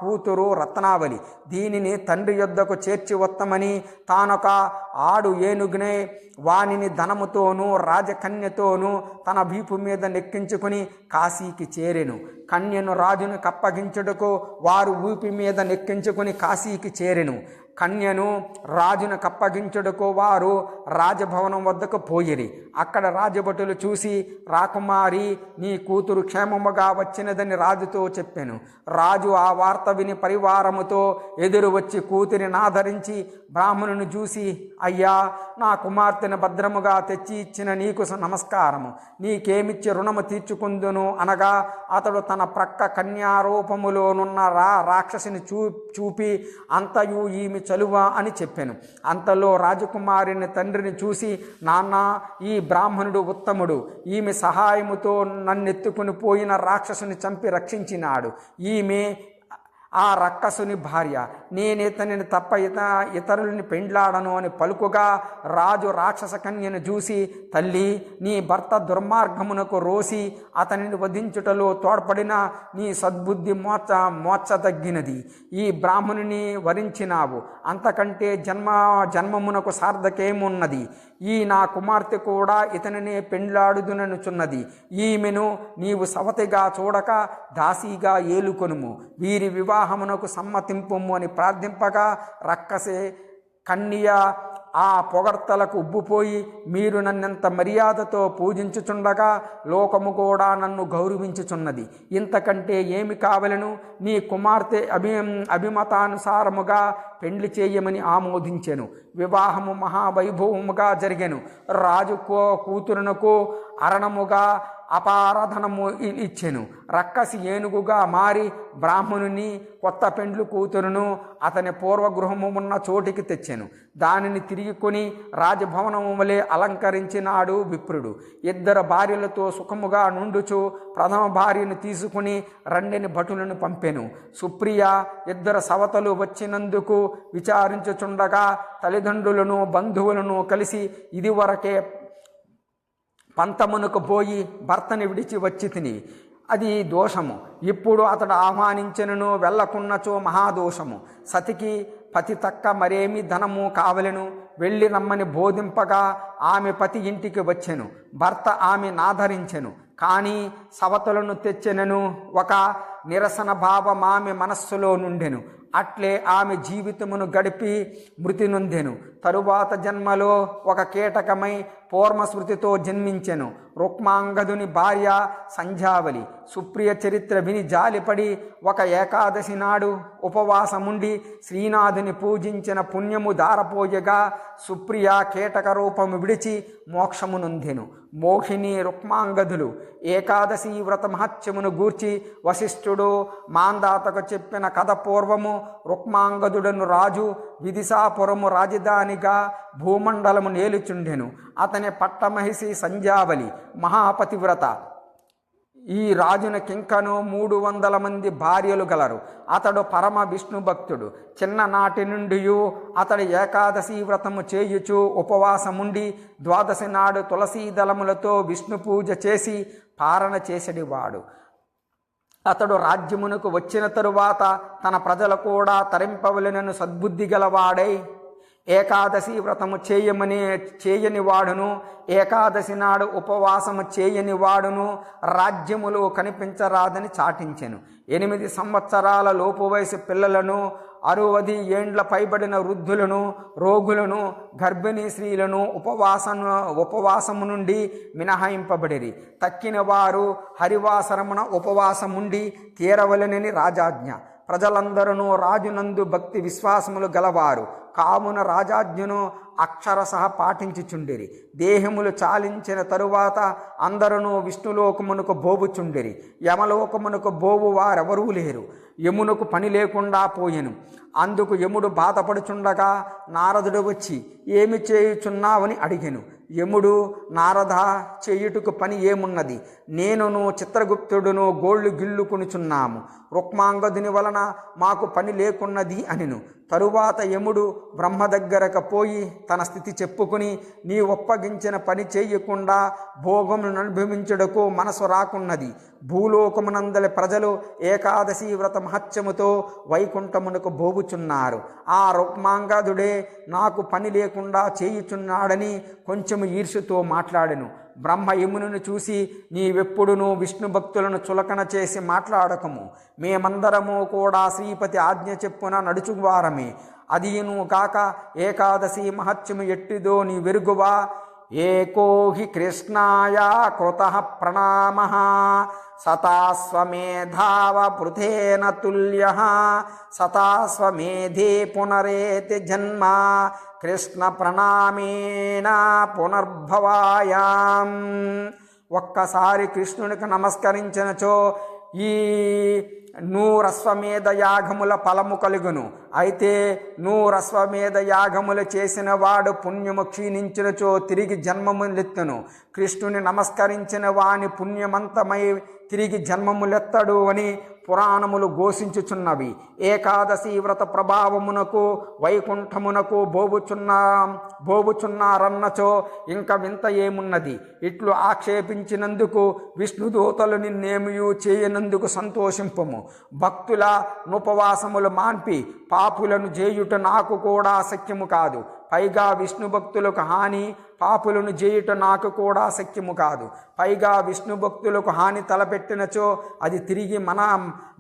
కూతురు రత్నావళి, దీనిని తండ్రి యొద్దకు చేర్చి వత్తమని తానొక ఆడు ఏనుగునే వానిని ధనముతోనూ రాజకన్యతోనూ తన వీపు మీద నెక్కించుకుని కాశీకి చేరెను. కన్యను రాజును కప్పగించుటకు వారు ఊపి మీద నెక్కించుకుని కాశీకి చేరెను. కన్యను రాజును కప్పగించుటకు వారు రాజభవనం వద్దకు పోయిరి. అక్కడ రాజభటులు చూసి, రాకుమారి, నీ కూతురు క్షేమముగా వచ్చినదని రాజుతో చెప్పాను. రాజు ఆ వార్త విని పరివారముతో ఎదురు వచ్చి కూతురిని ఆదరించి బ్రాహ్మణుని చూసి, అయ్యా, నా కుమార్తెను భద్రముగా తెచ్చి ఇచ్చిన నీకు నమస్కారము, నీకేమిచ్చి రుణము తీర్చుకుందును అనగా అతడు తన ప్రక్క కన్యారూపములోనున్న రాక్షసిని చూపి అంతయు ఈమె చలువ అని చెప్పాను. అంతలో రాజకుమారిని తండ్రిని చూసి, నాన్న, ఈ బ్రాహ్మణుడు ఉత్తముడు, ఈమె సహాయముతో నన్నెత్తుకుని పోయిన రాక్షసుని చంపి రక్షించినాడు. ఈమె ఆ రక్కసుని భార్య. నేనితనిని తప్ప ఇతరులని పెండ్లాడను అని పలుకుగా రాజు రాక్షస కన్యను చూసి, తల్లి, నీ భర్త దుర్మార్గమునకు రోసి అతనిని వధించుటలో తోడ్పడిన నీ సద్బుద్ధి మోర్చదగినది. ఈ బ్రాహ్మణుని వరించినావు, అంతకంటే జన్మమునకు సార్థకేమున్నది. ఈ నా కుమార్తె కూడా ఇతనినే పెండ్లాడుదుననుచున్నది. ఈమెను నీవు సవతిగా చూడక దాసీగా ఏలుకొనుము. వీరి వివాహమునకు సమ్మతింపుము అని ప్రార్థింపగా రక్కసే కన్య ఆ పొగడ్తలకు ఉబ్బుపోయి, మీరు నన్నెంత మర్యాదతో పూజించుచుండగా లోకము కూడా నన్ను గౌరవించుచున్నది. ఇంతకంటే ఏమి కావలను? నీ కుమార్తె అభిమతానుసారముగా పెండ్లి చేయమని ఆమోదించెను. వివాహము మహావైభవముగా జరిగెను. రాజు కూతురునకు అరణముగా అపారధనము ఇచ్చెను. రక్కసి ఏనుగుగా మారి బ్రాహ్మణుని కొత్త పెండ్లు కూతురును అతని పూర్వగృహము ఉన్న చోటికి తెచ్చెను. దానిని తిరిగి కొని రాజభవనము వలె అలంకరించినాడు విప్రుడు. 2 భార్యలతో సుఖముగా నుండుచు ప్రథమ భార్యను తీసుకుని రెండని భటులను పంపెను. సుప్రియ 2 సవతలు వచ్చినందుకు విచారించుచుండగా తల్లిదండ్రులను బంధువులను కలిసి, ఇదివరకే పంతమునకు పోయి భర్తని విడిచి వచ్చి తిని, అది దోషము. ఇప్పుడు అతడు ఆహ్వానించినను వెళ్ళకున్నచో మహాదోషము. సతికి పతి తక్క మరేమి ధనము కావలెను. వెళ్ళి రమ్మని బోధింపగా ఆమె పతి ఇంటికి వచ్చెను. భర్త ఆమె నాదరించెను. కానీ సవతులను తెచ్చెనను ఒక నిరసన భావం ఆమె మనస్సులో నుండెను. అట్లే ఆమె జీవితమును గడిపి మృతి నొందెను. తరువాత జన్మలో ఒక కీటకమై పూర్వస్మృతితో జన్మించెను. రుక్మాంగదుని భార్య సంధ్యావళి సుప్రియ చరిత్ర విని జాలిపడి ఒక ఏకాదశి నాడు ఉపవాసముండి శ్రీనాథుని పూజించిన పుణ్యము దారపోయగా సుప్రియ కీటక రూపము విడిచి మోక్షమునొందెను. మోహిని రుక్మాంగదులు ఏకాదశి వ్రత మహత్యమును గూర్చి వశిష్ఠుడు మాందాతకు చెప్పిన కథ పూర్వము రుక్మాంగదుడను రాజు విదిశాపురము రాజధానిగా భూమండలము నేలుచుండెను. అతని పట్టమహిషి సంధ్యావళి మహాపతివ్రత. ఈ రాజునకింకను 300 మంది భార్యలు గలరు. అతడు పరమ విష్ణు భక్తుడు. చిన్ననాటి నుండి అతడు ఏకాదశి వ్రతము చేయుచు ఉపవాసముండి ద్వాదశి నాడు తులసీ దళములతో విష్ణు పూజ చేసి పారణ చేసేవాడు. అతడు రాజ్యమునకు వచ్చిన తరువాత తన ప్రజలు కూడా తరింపవలెనను సద్బుద్ధి గలవాడై ఏకాదశి వ్రతము చేయని వాడును, ఏకాదశి నాడు ఉపవాసము చేయని వాడును రాజ్యములో కనిపించరాదని చాటించెను. 8 సంవత్సరాల లోపు వయసు పిల్లలను, 60 ఏండ్ల పైబడిన వృద్ధులను, రోగులను, గర్భిణీ స్త్రీలను ఉపవాసము నుండి మినహాయింపబడిరి. తక్కిన వారు హరివాసరమున ఉపవాసముండి తీరవలెనని రాజాజ్ఞ. ప్రజలందరూ రాజునందు భక్తి విశ్వాసములు గలవారు కావున రాజాజ్ఞను అక్షరసహ పాటించుచుండిరి. దేహములు చాలించిన తరువాత అందరూ విష్ణులోకమునకు బోవుచుండిరి. యమలోకమునకు బోవు వారెవరూ లేరు. యమునకు పని లేకుండా పోయెను. అందుకు యముడు బాధపడుచుండగా నారదుడు వచ్చి ఏమి చేయుచున్నావని అడిగెను. యముడు, నారద, చేయుటకు పని ఏమున్నది? నేనును చిత్రగుప్తుడును గోళ్లు గిల్లుకొనుచున్నాము. రుక్మాంగదుని వలన మాకు పని లేకున్నది అనెను. తరువాత యముడు బ్రహ్మ దగ్గరకు పోయి తన స్థితి చెప్పుకుని, నీ ఒప్పగించిన పని చేయకుండా భోగమును అనుభవించుటకు మనసు రాకున్నది. భూలోకమునందలి ప్రజలు ఏకాదశి వ్రత మహత్యముతో వైకుంఠమునకు బోవుచున్నారు. ఆ రుక్మాంగదుడే నాకు పని లేకుండా చేయుచున్నాడని కొంచెము ఈర్ష్యతో మాట్లాడెను. బ్రహ్మ యమునును చూసి, నీవెప్పుడునూ విష్ణు భక్తులను చులకన చేసి మాట్లాడకము. మేమందరము కూడా శ్రీపతి ఆజ్ఞ చెప్పున నడుచువారమే. అదియును కాక ఏకాదశి మహత్యము ఎట్టిదో నీ వెరుగువా? ఏకో హి కృష్ణాయ కృతః ప్రణామః సతాస్వమేధావ పృథేన తుల్యః సతాస్వమేధే పునరేతి జన్మ కృష్ణ ప్రణామేన పునర్భవాయాం. ఒక్కసారి కృష్ణునికి నమస్కరించినచో ఈ 100 అశ్వమేధ యాగముల ఫలము కలుగును. అయితే 100 అశ్వమేధ యాగములు చేసిన వాడు పుణ్యము క్షీణించినచో తిరిగి జన్మములెత్తును. కృష్ణుని నమస్కరించిన వాని పుణ్యమంతమై తిరిగి జన్మములెత్తడు అని పురాణములు ఘోషించుచున్నవి. ఏకాదశి వ్రత ప్రభావమునకు వైకుంఠమునకు బోవుచున్నారన్నచో ఇంక వింత ఏమున్నది? ఇట్లు ఆక్షేపించినందుకు విష్ణుదూతలు నిన్నేమియూ చేయనందుకు సంతోషింపము. భక్తుల ఉపవాసములు మాన్పి పాపులను చేయుట నాకు కూడా శక్యము కాదు. పైగా విష్ణు భక్తులకు హాని, పాపులను చేయుట నాకు కూడా శక్యము కాదు. పైగా విష్ణు భక్తులకు హాని తలపెట్టినచో అది తిరిగి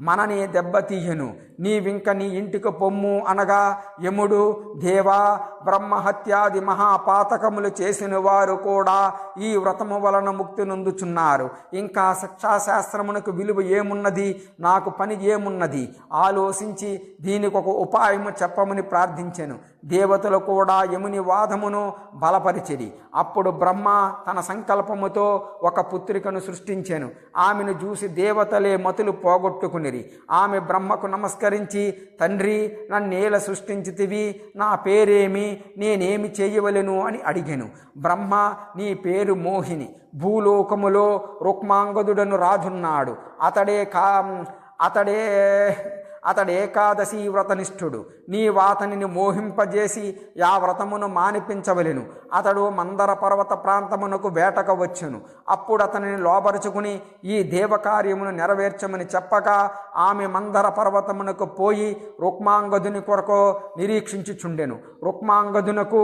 మననే దెబ్బతీయను. నీవింక నీ ఇంటికి పొమ్ము అనగా యముడు, దేవా, బ్రహ్మహత్యాది మహాపాతకములు చేసిన వారు కూడా ఈ వ్రతము వలన ముక్తి నొందుచున్నారు. ఇంకా శిక్షాశాస్త్రమునకు విలువ ఏమున్నది? నాకు పని ఏమున్నది? ఆలోచించి దీనికి ఒక ఉపాయము చెప్పమని ప్రార్థించెను. దేవతలు కూడా యముని వాదమును బలపరిచిరి. అప్పుడు బ్రహ్మ తన సంకల్పముతో ఒక పుత్రికను సృష్టించెను. ఆమెను చూసి దేవతలే మతులు పోగొట్టుకునిరి. ఆమె బ్రహ్మకు నమస్కరించి, తండ్రి, నన్నేల సృష్టించితివి? నా పేరేమి? నేనేమి చేయవలెను అని అడిగెను. బ్రహ్మ, నీ పేరు మోహిని. భూలోకములో రుక్మాంగదుడను రాజున్నాడు. అతడే ఏకాదశి వ్రతనిష్ఠుడు. నీ వాతనిని మోహింపజేసి ఆ వ్రతమును మానిపించవలెను. అతడు మందర పర్వత ప్రాంతమునకు వేటకు వచ్చెను. అప్పుడు అతనిని లోబరుచుకుని ఈ దేవకార్యమును నెరవేర్చమని చెప్పగా ఆమె మందర పర్వతమునకు పోయి రుక్మాంగదుని కొరకు నిరీక్షించుచుండెను. రుక్మాంగదునకు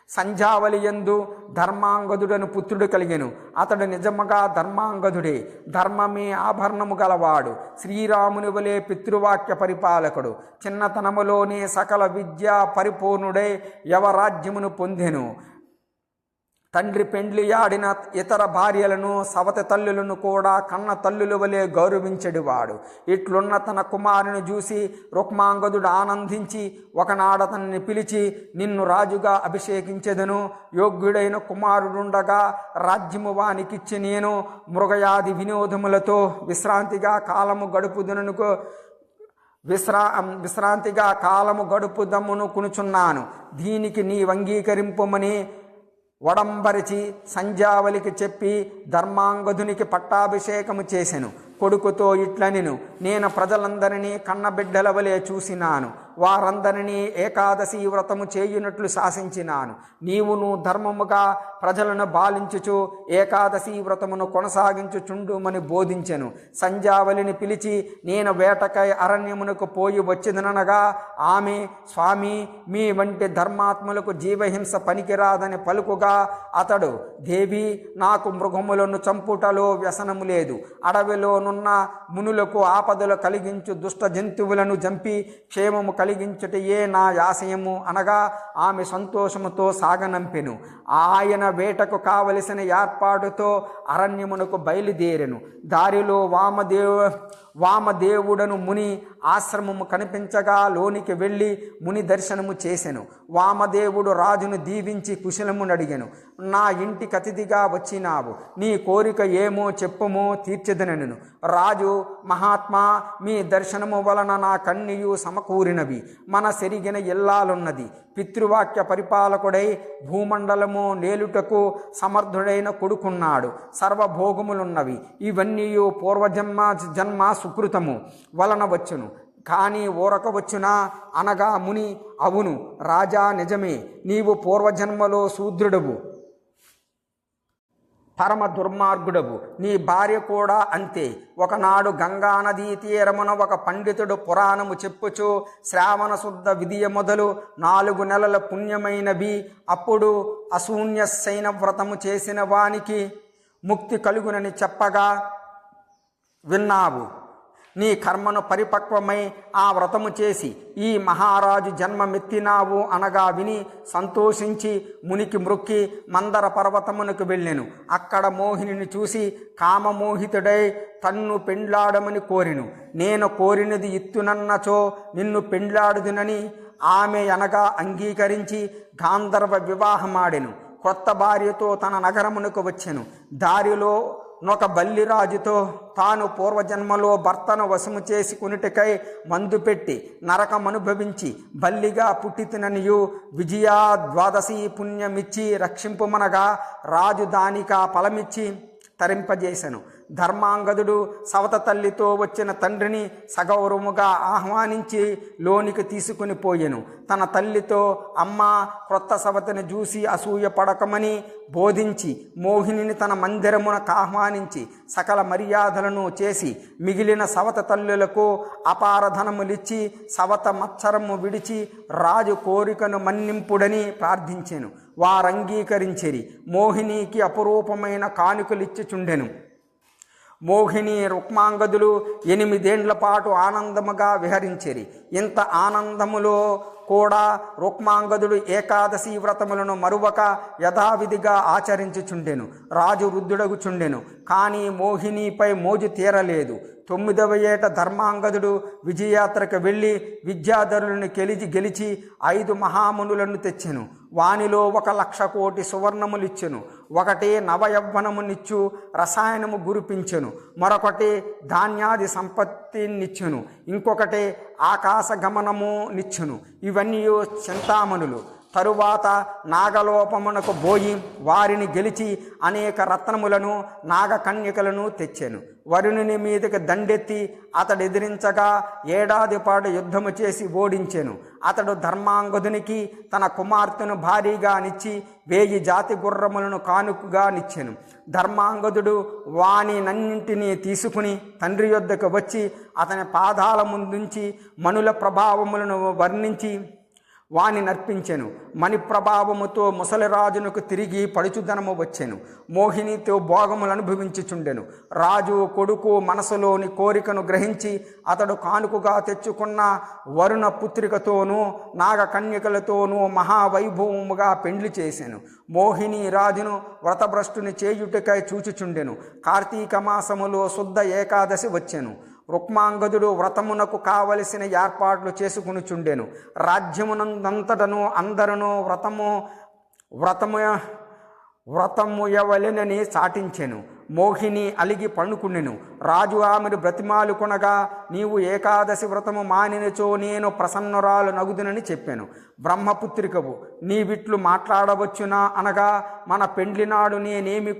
సంధ్యావళి యందు ధర్మాంగదుడను పుత్రుడు కలిగెను. అతడు నిజముగా ధర్మాంగదుడే. ధర్మమే ఆభరణము గలవాడు. శ్రీరాముని వలె పితృవాక్య పరిపాలకుడు. చిన్నతనములోనే సకల విద్యా పరిపూర్ణుడై యవరాజ్యమును పొందెను. తండ్రి పెండ్లియాడిన ఇతర భార్యలను సవతి తల్లులను కూడా కన్న తల్లుల వలె గౌరవించెడివాడు. ఇట్లున్న తన కుమారుని చూసి రుక్మాంగదుడు ఆనందించి ఒకనాడతన్ని పిలిచి, నిన్ను రాజుగా అభిషేకించెదను. యోగ్యుడైన కుమారుడుండగా రాజ్యము వానికిచ్చి నేను మృగయాది వినోదములతో విశ్రాంతిగా కాలము గడుపుదమును కునుచున్నాను. దీనికి నీ అంగీకరింపుమని వడంబరిచి సంధ్యావళికి చెప్పి ధర్మాంగదునికి పట్టాభిషేకము చేసెను. కొడుకుతో ఇట్లనెను, నేను ప్రజలందరినీ కన్నబిడ్డల వలె చూసినాను. వారందరినీ ఏకాదశి వ్రతము చేయునట్లు శాసించినాను. నీవును ధర్మముగా ప్రజలను బాలించుచు ఏకాదశి వ్రతమును కొనసాగించుచుండుమని బోధించెను. సంధ్యావళిని పిలిచి, నేను వేటకై అరణ్యమునకు పోయి వచ్చిదనగా ఆమె, స్వామి, మీ వంటి ధర్మాత్ములకు జీవహింస పనికిరాదని పలుకుగా అతడు, దేవి, నాకు మృగములను చంపుటలో వ్యసనము లేదు. అడవిలోనున్న మునులకు ఆపదలు కలిగించు దుష్ట జంతువులను చంపి క్షేమము కలిగించుటయే నా ఆశయము అనగా ఆమె సంతోషముతో సాగనంపెను. ఆయన వేటకు కావలసిన ఏర్పాటుతో అరణ్యమునకు బయలుదేరెను. దారిలో వామదేవుడను ముని ఆశ్రమము కనిపించగా లోనికి వెళ్ళి ముని దర్శనము చేసెను. వామదేవుడు రాజును దీవించి కుశలమునడిగెను. నా ఇంటికి అతిథిగా వచ్చినావు, నీ కోరిక ఏమో చెప్పుమో తీర్చెదనెను. రాజు, మహాత్మా, మీ దర్శనము వలన నా కన్నియు సమకూరినవి. మన సెరిగిన ఇల్లాలున్నది. పితృవాక్య పరిపాలకుడై భూమండలము నేలుటకు సమర్థుడైన కొడుకున్నాడు. సర్వభోగములున్నవి. ఇవన్నీ జన్మ సుకృతము వలన వచ్చును. కానీ ఊరక వచ్చునా అనగా ముని, అవును రాజా, నిజమే. నీవు పూర్వజన్మలో శూద్రుడవు, పరమ దుర్మార్గుడవు. నీ భార్య కూడా అంతే. ఒకనాడు గంగానదీ తీరమున ఒక పండితుడు పురాణము చెప్పుచు శ్రావణ శుద్ధ విధియ మొదలు 4 నెలల పుణ్యమైనవి, అప్పుడు అశూన్యశైన వ్రతము చేసిన వానికి ముక్తి కలుగునని చెప్పగా విన్నావు. నీ కర్మను పరిపక్వమై ఆ వ్రతము చేసి ఈ మహారాజు జన్మమెత్తినావు అనగా విని సంతోషించి మునికి మ్రొక్కి మందర పర్వతమునకు వెళ్ళెను. అక్కడ మోహినిని చూసి కామమోహితుడై తన్ను పెండ్లాడమని కోరెను. నేను కోరినది ఇత్తునన్నచో నిన్ను పెండ్లాడుదునని ఆమె అనగా అంగీకరించి గాంధర్వ వివాహమాడెను. కొత్త భార్యతో తన నగరమునకు వచ్చెను. దారిలో నొక బల్లిరాజుతో తాను పూర్వజన్మలో భర్తను వశము చేసి కొనుటకై మందు పెట్టి నరకమనుభవించి బల్లిగా పుట్టితిననియు విజయాద్వాదశి పుణ్యమిచ్చి రక్షింపుమనగా రాజు దానికా ఫలమిచ్చి తరింపజేశను. ధర్మాంగదుడు సవత తల్లితో వచ్చిన తండ్రిని సగౌరవముగా ఆహ్వానించి లోనికి తీసుకుని పోయెను. తన తల్లితో, అమ్మ, క్రొత్త సవతిని చూసి అసూయ పడకమని బోధించి మోహినిని తన మందిరమునకు ఆహ్వానించి సకల మర్యాదలను చేసి మిగిలిన సవత తల్లులకు అపారధనములిచ్చి సవత మత్సరము విడిచి రాజు కోరికను మన్నింపుడని ప్రార్థించెను. వారంగీకరించిరి. మోహినికి అపురూపమైన కానుకలిచ్చుచుండెను. మోహిని రుక్మాంగదులు 8 ఏండ్ల పాటు ఆనందముగా విహరించిరి. ఇంత ఆనందములో కూడా రుక్మాంగదుడు ఏకాదశి వ్రతములను మరువక యథావిధిగా ఆచరించుచుండెను. రాజు వృద్ధుడగుచుండెను. కానీ మోహినిపై మోజు తీరలేదు. 9వ ఏట ధర్మాంగదుడు విజయయాత్రకు వెళ్ళి విద్యాధరులను గెలిచి 5 మహామునులను తెచ్చెను. వానిలో 1,00,000 కోటి సువర్ణములిచ్చెను. ఒకటి నవయవ్వనమునిచ్చు రసాయనము గురిపించెను. మరొకటి ధాన్యాది సంపత్తినిచ్చెను. ఇంకొకటి ఆకాశ గమనము నిచ్చెను. ఇవన్నీ చింతామణులు. తరువాత నాగలోపమునకు పోయి వారిని గెలిచి అనేక రత్నములను నాగకన్యకలను తెచ్చెను. వరుణుని మీదకి దండెత్తి అతడు ఎదిరించగా 7 ఏడాది పాటు యుద్ధము చేసి ఓడించెను. అతడు ధర్మాంగదునికి తన కుమార్తెను భారీగా నిచ్చి 1000 జాతి గుర్రములను కానుకగా నిచ్చెను. ధర్మాంగదుడు వానినన్నింటినీ తీసుకుని తండ్రి యొద్దకు వచ్చి అతని పాదాల ముందుంచి మనుల ప్రభావములను వర్ణించి వాని నర్పించెను. మణి ప్రభావముతో ముసలిరాజునకు తిరిగి పడుచుదనము వచ్చెను. మోహినితో భోగములు అనుభవించుచుండెను. రాజు కొడుకు మనసులోని కోరికను గ్రహించి అతడు కానుకగా తెచ్చుకున్న వరుణ పుత్రికతోనూ నాగకన్యకలతోనూ మహావైభవముగా పెండ్లి చేసెను. మోహిని రాజును వ్రతభ్రష్టుని చేయుటకై చూచుచుండెను. కార్తీక మాసములో శుద్ధ ఏకాదశి వచ్చెను. రుక్మాంగదుడు వ్రతమునకు కావలసిన ఏర్పాట్లు చేసుకునిచుండెను. రాజ్యమునందంతటను అందరూ వ్రతముయవలెనని చాటించెను. మోహిని అలిగి పండుకునెను. రాజు ఆమెను బ్రతిమాలు కొనగా, నీవు ఏకాదశి వ్రతము మానినచో నేను ప్రసన్నురాలు నగుదునని చెప్పాను. బ్రహ్మపుత్రికవు, నీవిట్లు మాట్లాడవచ్చునా అనగా, మన పెండ్లినాడు నేనేమి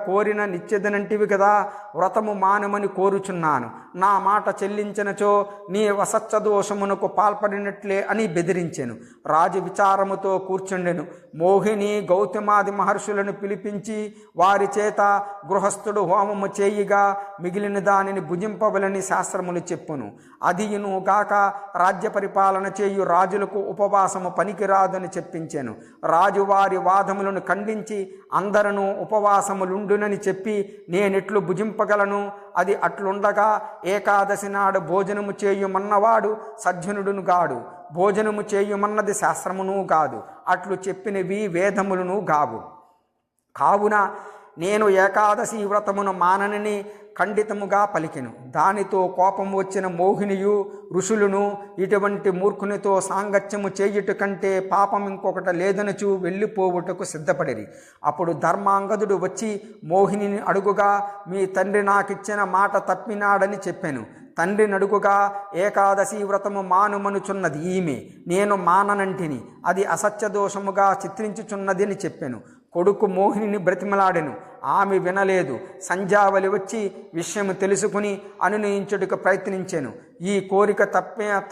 కోరిన నిత్యదనంటివి కదా, వ్రతము మానమని కోరుచున్నాను. నా మాట చెల్లించినచో నీ వసత్సదోషమునకు పాల్పడినట్లే అని బెదిరించెను. రాజు విచారముతో కూర్చుండెను. మోహిని గౌతమాది మహర్షులను పిలిపించి వారి చేత గృహస్థుడు హోమము చేయిగా మిగిలిన దానిని భుజింపవలని శాస్త్రములు చెప్పును. అదియును గాక రాజ్య పరిపాలన చేయు రాజులకు ఉపవాసము పనికిరాదని చెప్పించాను. రాజు వారి వాదములను ఖండించి అందరూ ఉపవాసములుండునని చెప్పి, నేనెట్లు భుజింపగలను? అది అట్లుండగా ఏకాదశి నాడు భోజనము చేయుమన్నవాడు సజ్జనుడును గాడు, భోజనము చేయుమన్నది శాస్త్రమును కాదు, అట్లు చెప్పినవి వేదములను గావు. కావున నేను ఏకాదశి వ్రతమును మాననని ఖండితముగా పలికెను. దానితో కోపం వచ్చిన మోహినియు ఋషులను ఇటువంటి మూర్ఖునితో సాంగత్యము చేయుట కంటే పాపం ఇంకొకటి లేదనుచు వెళ్ళిపోవుటకు సిద్ధపడిరి. అప్పుడు ధర్మాంగదుడు వచ్చి మోహినిని అడుగుగా, మీ తండ్రి నాకిచ్చిన మాట తప్పినాడని చెప్పాను. తండ్రిని అడుగుగా, ఏకాదశి వ్రతము మానుమనుచున్నది ఈమె, నేను మాననంటిని, అది అసత్యదోషముగా చిత్రించుచున్నది అని చెప్పాను. కొడుకు మోహినిని బ్రతిమలాడెను. ఆమె వినలేదు. సంధ్యావళి వచ్చి విషయం తెలుసుకుని అనునయించుటకు ప్రయత్నించెను. ఈ కోరిక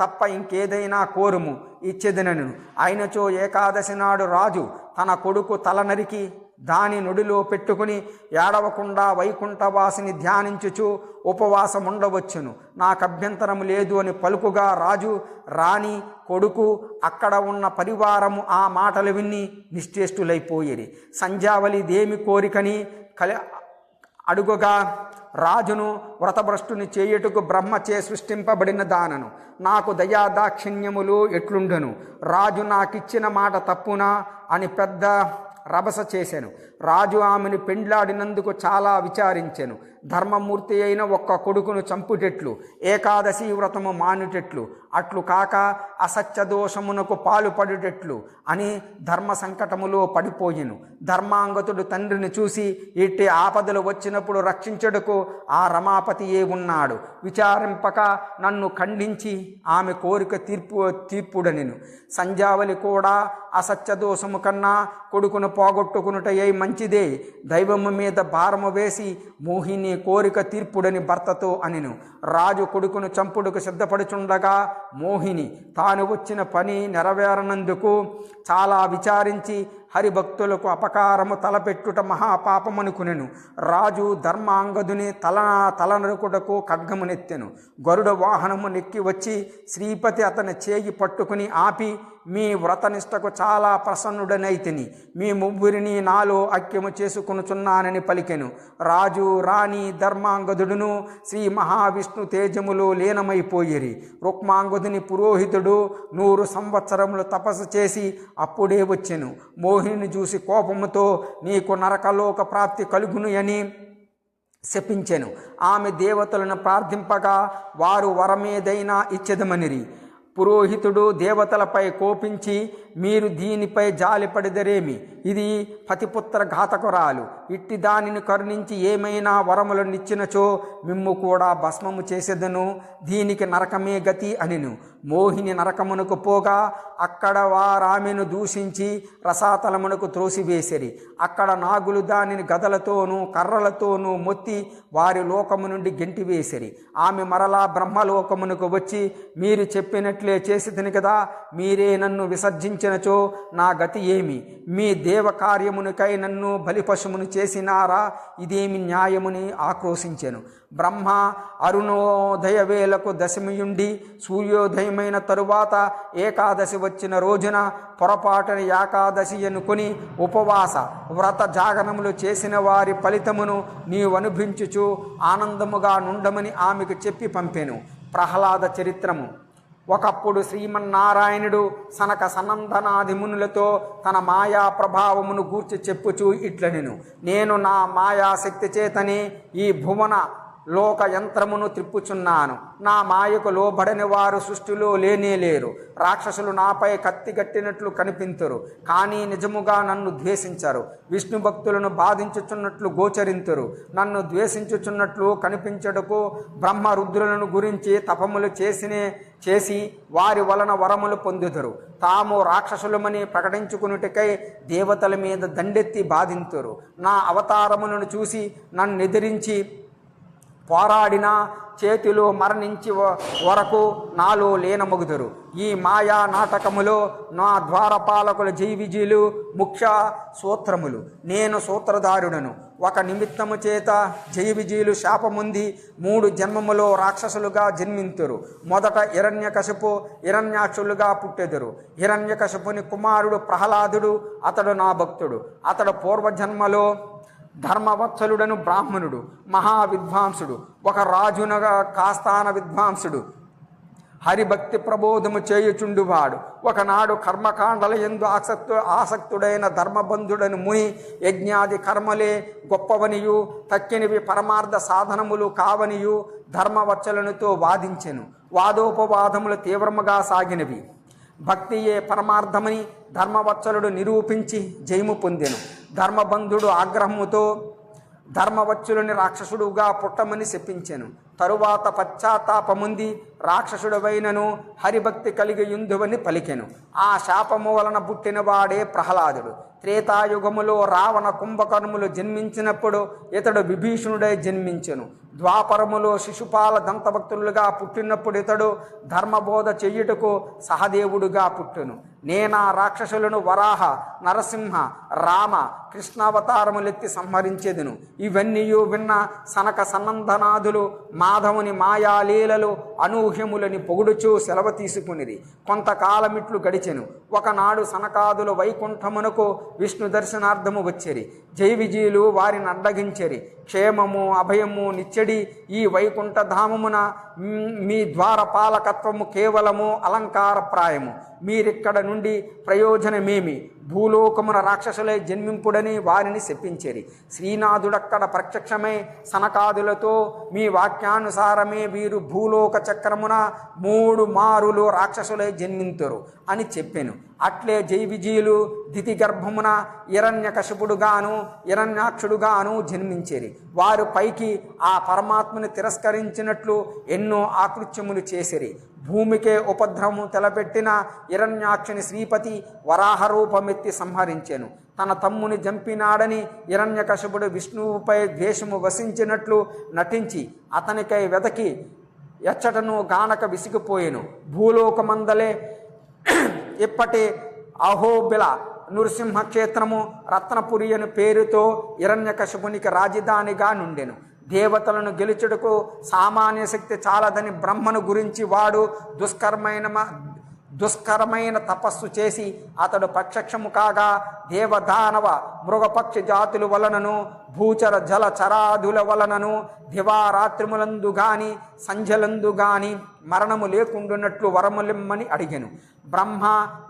తప్ప ఇంకేదైనా కోరుము, ఇచ్చేదనను. అయినచో ఏకాదశి నాడు రాజు తన కొడుకు తల నరికి దాని నుడిలో పెట్టుకుని ఏడవకుండా వైకుంఠవాసిని ధ్యానించుచు ఉపవాసముండవచ్చును, నాకభ్యంతరము లేదు అని పలుకుగా రాజు, రాణి, కొడుకు, అక్కడ ఉన్న పరివారము ఆ మాటలు విని నిశ్చేష్టులైపోయిరి. సంధ్యావళి దేమి కోరికని అడుగుగా, రాజును వ్రతభ్రష్టుని చేయుటకు బ్రహ్మచే సృష్టింపబడిన దానను, నాకు దయాదాక్షిణ్యములు ఎట్లుండను, రాజు నాకిచ్చిన మాట తప్పునా అని పెద్ద రభస చేశాను. రాజు ఆమెను పెండ్లాడినందుకు చాలా విచారించెను. ధర్మమూర్తి అయిన ఒక్క కొడుకును చంపుటెట్లు, ఏకాదశి వ్రతము మానుటెట్లు, అట్లు కాక అసత్యదోషమునకు పాలుపడుటెట్లు అని ధర్మ సంకటములో పడిపోయిను. ధర్మాంగతుడు తండ్రిని చూసి, ఇట్టి ఆపదలు వచ్చినప్పుడు రక్షించుటకు ఆ రమాపతియే ఉన్నాడు, విచారింపక నన్ను ఖండించి ఆమె కోరిక తీర్పుడనెను. సంధ్యావళి కూడా అసత్యదోషము కన్నా కొడుకును పోగొట్టుకునుటయై మంచిదే, దైవము మీద భారము వేసి మోహిని కోరిక తీర్పుడని భర్తతో అనెను. రాజు కొడుకును చంపుడుకు సిద్ధపడుచుండగా మోహిని తాను వచ్చిన పని నెరవేరనందుకు చాలా విచారించి హరిభక్తులకు అపకారము తలపెట్టుట మహాపాపమనుకునెను. రాజు ధర్మాంగదుని తల నరుకుటకు ఖడ్గమునెత్తెను. గరుడ వాహనము నెక్కి వచ్చి శ్రీపతి అతని చేయి పట్టుకుని ఆపి, మీ వ్రతనిష్టకు చాలా ప్రసన్నుడనైతిని, మీ ముగ్గురిని నాలో ఐక్యము చేసుకొనుచున్నానని పలికెను. రాజు, రాణి, ధర్మాంగదుడును శ్రీ మహావిష్ణు తేజములో లీనమైపోయిరి. రుక్మాంగదుని పురోహితుడు 100 సంవత్సరములు తపస్సు చేసి అప్పుడే వచ్చెను. మోహిని చూసి కోపముతో, నీకు నరకలోక ప్రాప్తి కలుగును అని శపించెను. ఆమె దేవతలను ప్రార్థింపగా వారు వరమేదైనా ఇచ్చెదమనిరి. పురోహితుడు దేవతలపై కోపించి, మీరు దీనిపై జాలిపడిదరేమి, ఇది పతిపుత్ర ఘాతకురాలు, ఇట్టి దానిని కరుణించి ఏమైనా వరములు నిచ్చినచో మిమ్ము కూడా భస్మము చేసేదను, దీనికి నరకమే గతి అనెను. మోహిని నరకమునకు పోగా అక్కడ వారామెను దూషించి రసాతలమునకు త్రోసివేసిరి. అక్కడ నాగులు దానిని గదలతోనూ కర్రలతోనూ మొత్తి వారి లోకము నుండి గెంటివేసిరి. ఆమె మరలా బ్రహ్మలోకమునకు వచ్చి, మీరు చెప్పినట్లే చేసితిని కదా, మీరే నన్ను విసర్జించినచో నా గతి ఏమి, మీ దేవకార్యమునికై నన్ను బలిపశుమును చేసినారా? ఇదేమి న్యాయముని ఆక్రోశించెను. బ్రహ్మ అరుణోదయ వేళకు దశమియుండి సూర్యోదయమైన తరువాత ఏకాదశి వచ్చిన రోజున పొరపాటున ఏకాదశి అనుకుని ఉపవాస వ్రత జాగరములు చేసిన వారి ఫలితమును నీవు అనుభవించుచు ఆనందముగా నుండమని ఆమెకు చెప్పి పంపెను. ప్రహ్లాద చరిత్రము. ఒకప్పుడు శ్రీమన్నారాయణుడు సనక సనందనాది మునులతో తన మాయా ప్రభావమును గూర్చి చెప్పుచూ ఇట్లనెను. నేను నా మాయాశక్తి చేతనే ఈ భువన లోక యంత్రమును త్రిప్పుచున్నాను. నా మాయకు లోబడని వారు సృష్టిలో లేనేలేరు. రాక్షసులు నాపై కత్తి గట్టినట్లు కనిపించరు, కానీ నిజముగా నన్ను ద్వేషించరు. విష్ణు భక్తులను బాధించుచున్నట్లు గోచరింతురు. నన్ను ద్వేషించుచున్నట్లు కనిపించడకు బ్రహ్మరుద్రులను గురించి తపములు చేసి వారి వలన వరములు పొందుదురు. తాము రాక్షసులమని ప్రకటించుకున్నటికై దేవతల మీద దండెత్తి బాధింతురు. నా అవతారములను చూసి నన్ను ఎదిరించి పోరాడిన చేతిలో మరణించి వరకు నాలో లీనమగుదురు. ఈ మాయా నాటకములో నా ద్వారపాలకుల జైవిజీలు ముఖ్య సూత్రములు. నేను సూత్రధారుడను. ఒక నిమిత్తము చేత జైవిజీలు శాపముంది 3 జన్మములో రాక్షసులుగా జన్మింతురు. మొదట హిరణ్యకశిపు హిరణ్యాక్షులుగా పుట్టెదురు. హిరణ్యకశిపుని కుమారుడు ప్రహ్లాదుడు. అతడు నా భక్తుడు. అతడు పూర్వజన్మలో ధర్మవత్సలుడను బ్రాహ్మణుడు, మహావిద్వాంసుడు, ఒక రాజునగా కాస్థాన విద్వాంసుడు, హరిభక్తి ప్రబోధము చేయుచుండువాడు. ఒకనాడు కర్మకాండల యందు ఆసక్తుడైన ధర్మబంధుడను ముని యజ్ఞాది కర్మలే గొప్పవనియు తక్కినవి పరమార్థ సాధనములు కావనియు ధర్మవత్సలునితో వాదించెను. వాదోపవాదములు తీవ్రముగా సాగినవి. భక్తియే పరమార్థమని ధర్మవత్సలుడు నిరూపించి జయము పొందెను. ధర్మబంధుడు ఆగ్రహముతో ధర్మవత్సలుని రాక్షసుడుగా పుట్టమని శపించెను. తరువాత పశ్చాత్తాపముంది రాక్షసుడవైనను హరిభక్తి కలిగి యుందువని పలికెను. ఆ శాపము వలన పుట్టినవాడే ప్రహ్లాదుడు. త్రేతాయుగములో రావణ కుంభకర్ణులు జన్మించినప్పుడు ఇతడు విభీషణుడై జన్మించెను. ద్వాపరములో శిశుపాల దంతభక్తులుగా పుట్టినప్పుడు ఇతడు ధర్మబోధ చెయ్యుటకు సహదేవుడుగా పుట్టెను. నేనా రాక్షసులను వరాహ, నరసింహ, రామ, కృష్ణావతారములెత్తి సంహరించెదను. ఇవన్నీ విన్న సనక సనందనాథులు మాధవుని మాయాలీలలు అనూహ్యములని పొగుడుచూ సెలవు తీసుకునిది. కొంతకాలమిట్లు గడిచెను. ఒకనాడు సనకాదులు వైకుంఠమునకు విష్ణు దర్శనార్థము వచ్చిరి. జైవిజీలు వారిని అడ్డగించరి. క్షేమము అభయము నిచ్చడి ఈ వైకుంఠ ధామమున మీ ద్వారపాలకత్వము కేవలము అలంకారప్రాయము. మీరిక్కడ నుండి ప్రయోజనమేమి? భూలోకమున రాక్షసులై జన్మింపుడని వారిని శపించేరి. శ్రీనాథుడక్కడ ప్రత్యక్షమై సనకాదులతో మీ వాక్యానుసారమే వీరు భూలోక చక్రమున 3 మారులు రాక్షసులై జన్మింతురు అని చెప్పెను. అట్లే జైవిజీలు దితి గర్భమున హిరణ్యకశిపుడుగాను హిరణ్యాక్షుడుగాను జన్మించేరి. వారు పైకి ఆ పరమాత్మని తిరస్కరించినట్లు ఎన్నో ఆకృత్యములు చేసిరి. భూమికే ఉపద్రవము తలపెట్టిన హిరణ్యాక్షుని శ్రీపతి వరాహరూపమెత్తి సంహరించెను. తన తమ్ముని చంపినాడని హిరణ్యకశిపుడు విష్ణువుపై ద్వేషము వసించినట్లు నటించి అతనికై వెదకి ఎచ్చటను గానక విసిగిపోయెను. భూలోకమందలే ఇప్పటి అహోబిల నృసింహక్షేత్రము రత్నపురి అని పేరుతో హిరణ్యకశిపునికి రాజధానిగా నుండెను. దేవతలను గెలుచుటకు సామాన్య శక్తి చాలదని బ్రహ్మను గురించి వాడు దుష్కరమైన తపస్సు చేసి అతడు ప్రత్యక్షము కాగా దేవదానవ మృగపక్షి జాతుల వలనను భూచర జల చరాదుల వలనను దివారాత్రిములందు గాని సంధ్యలందు గాని మరణము లేకుండున్నట్లు వరములిమ్మని అడిగెను. బ్రహ్మ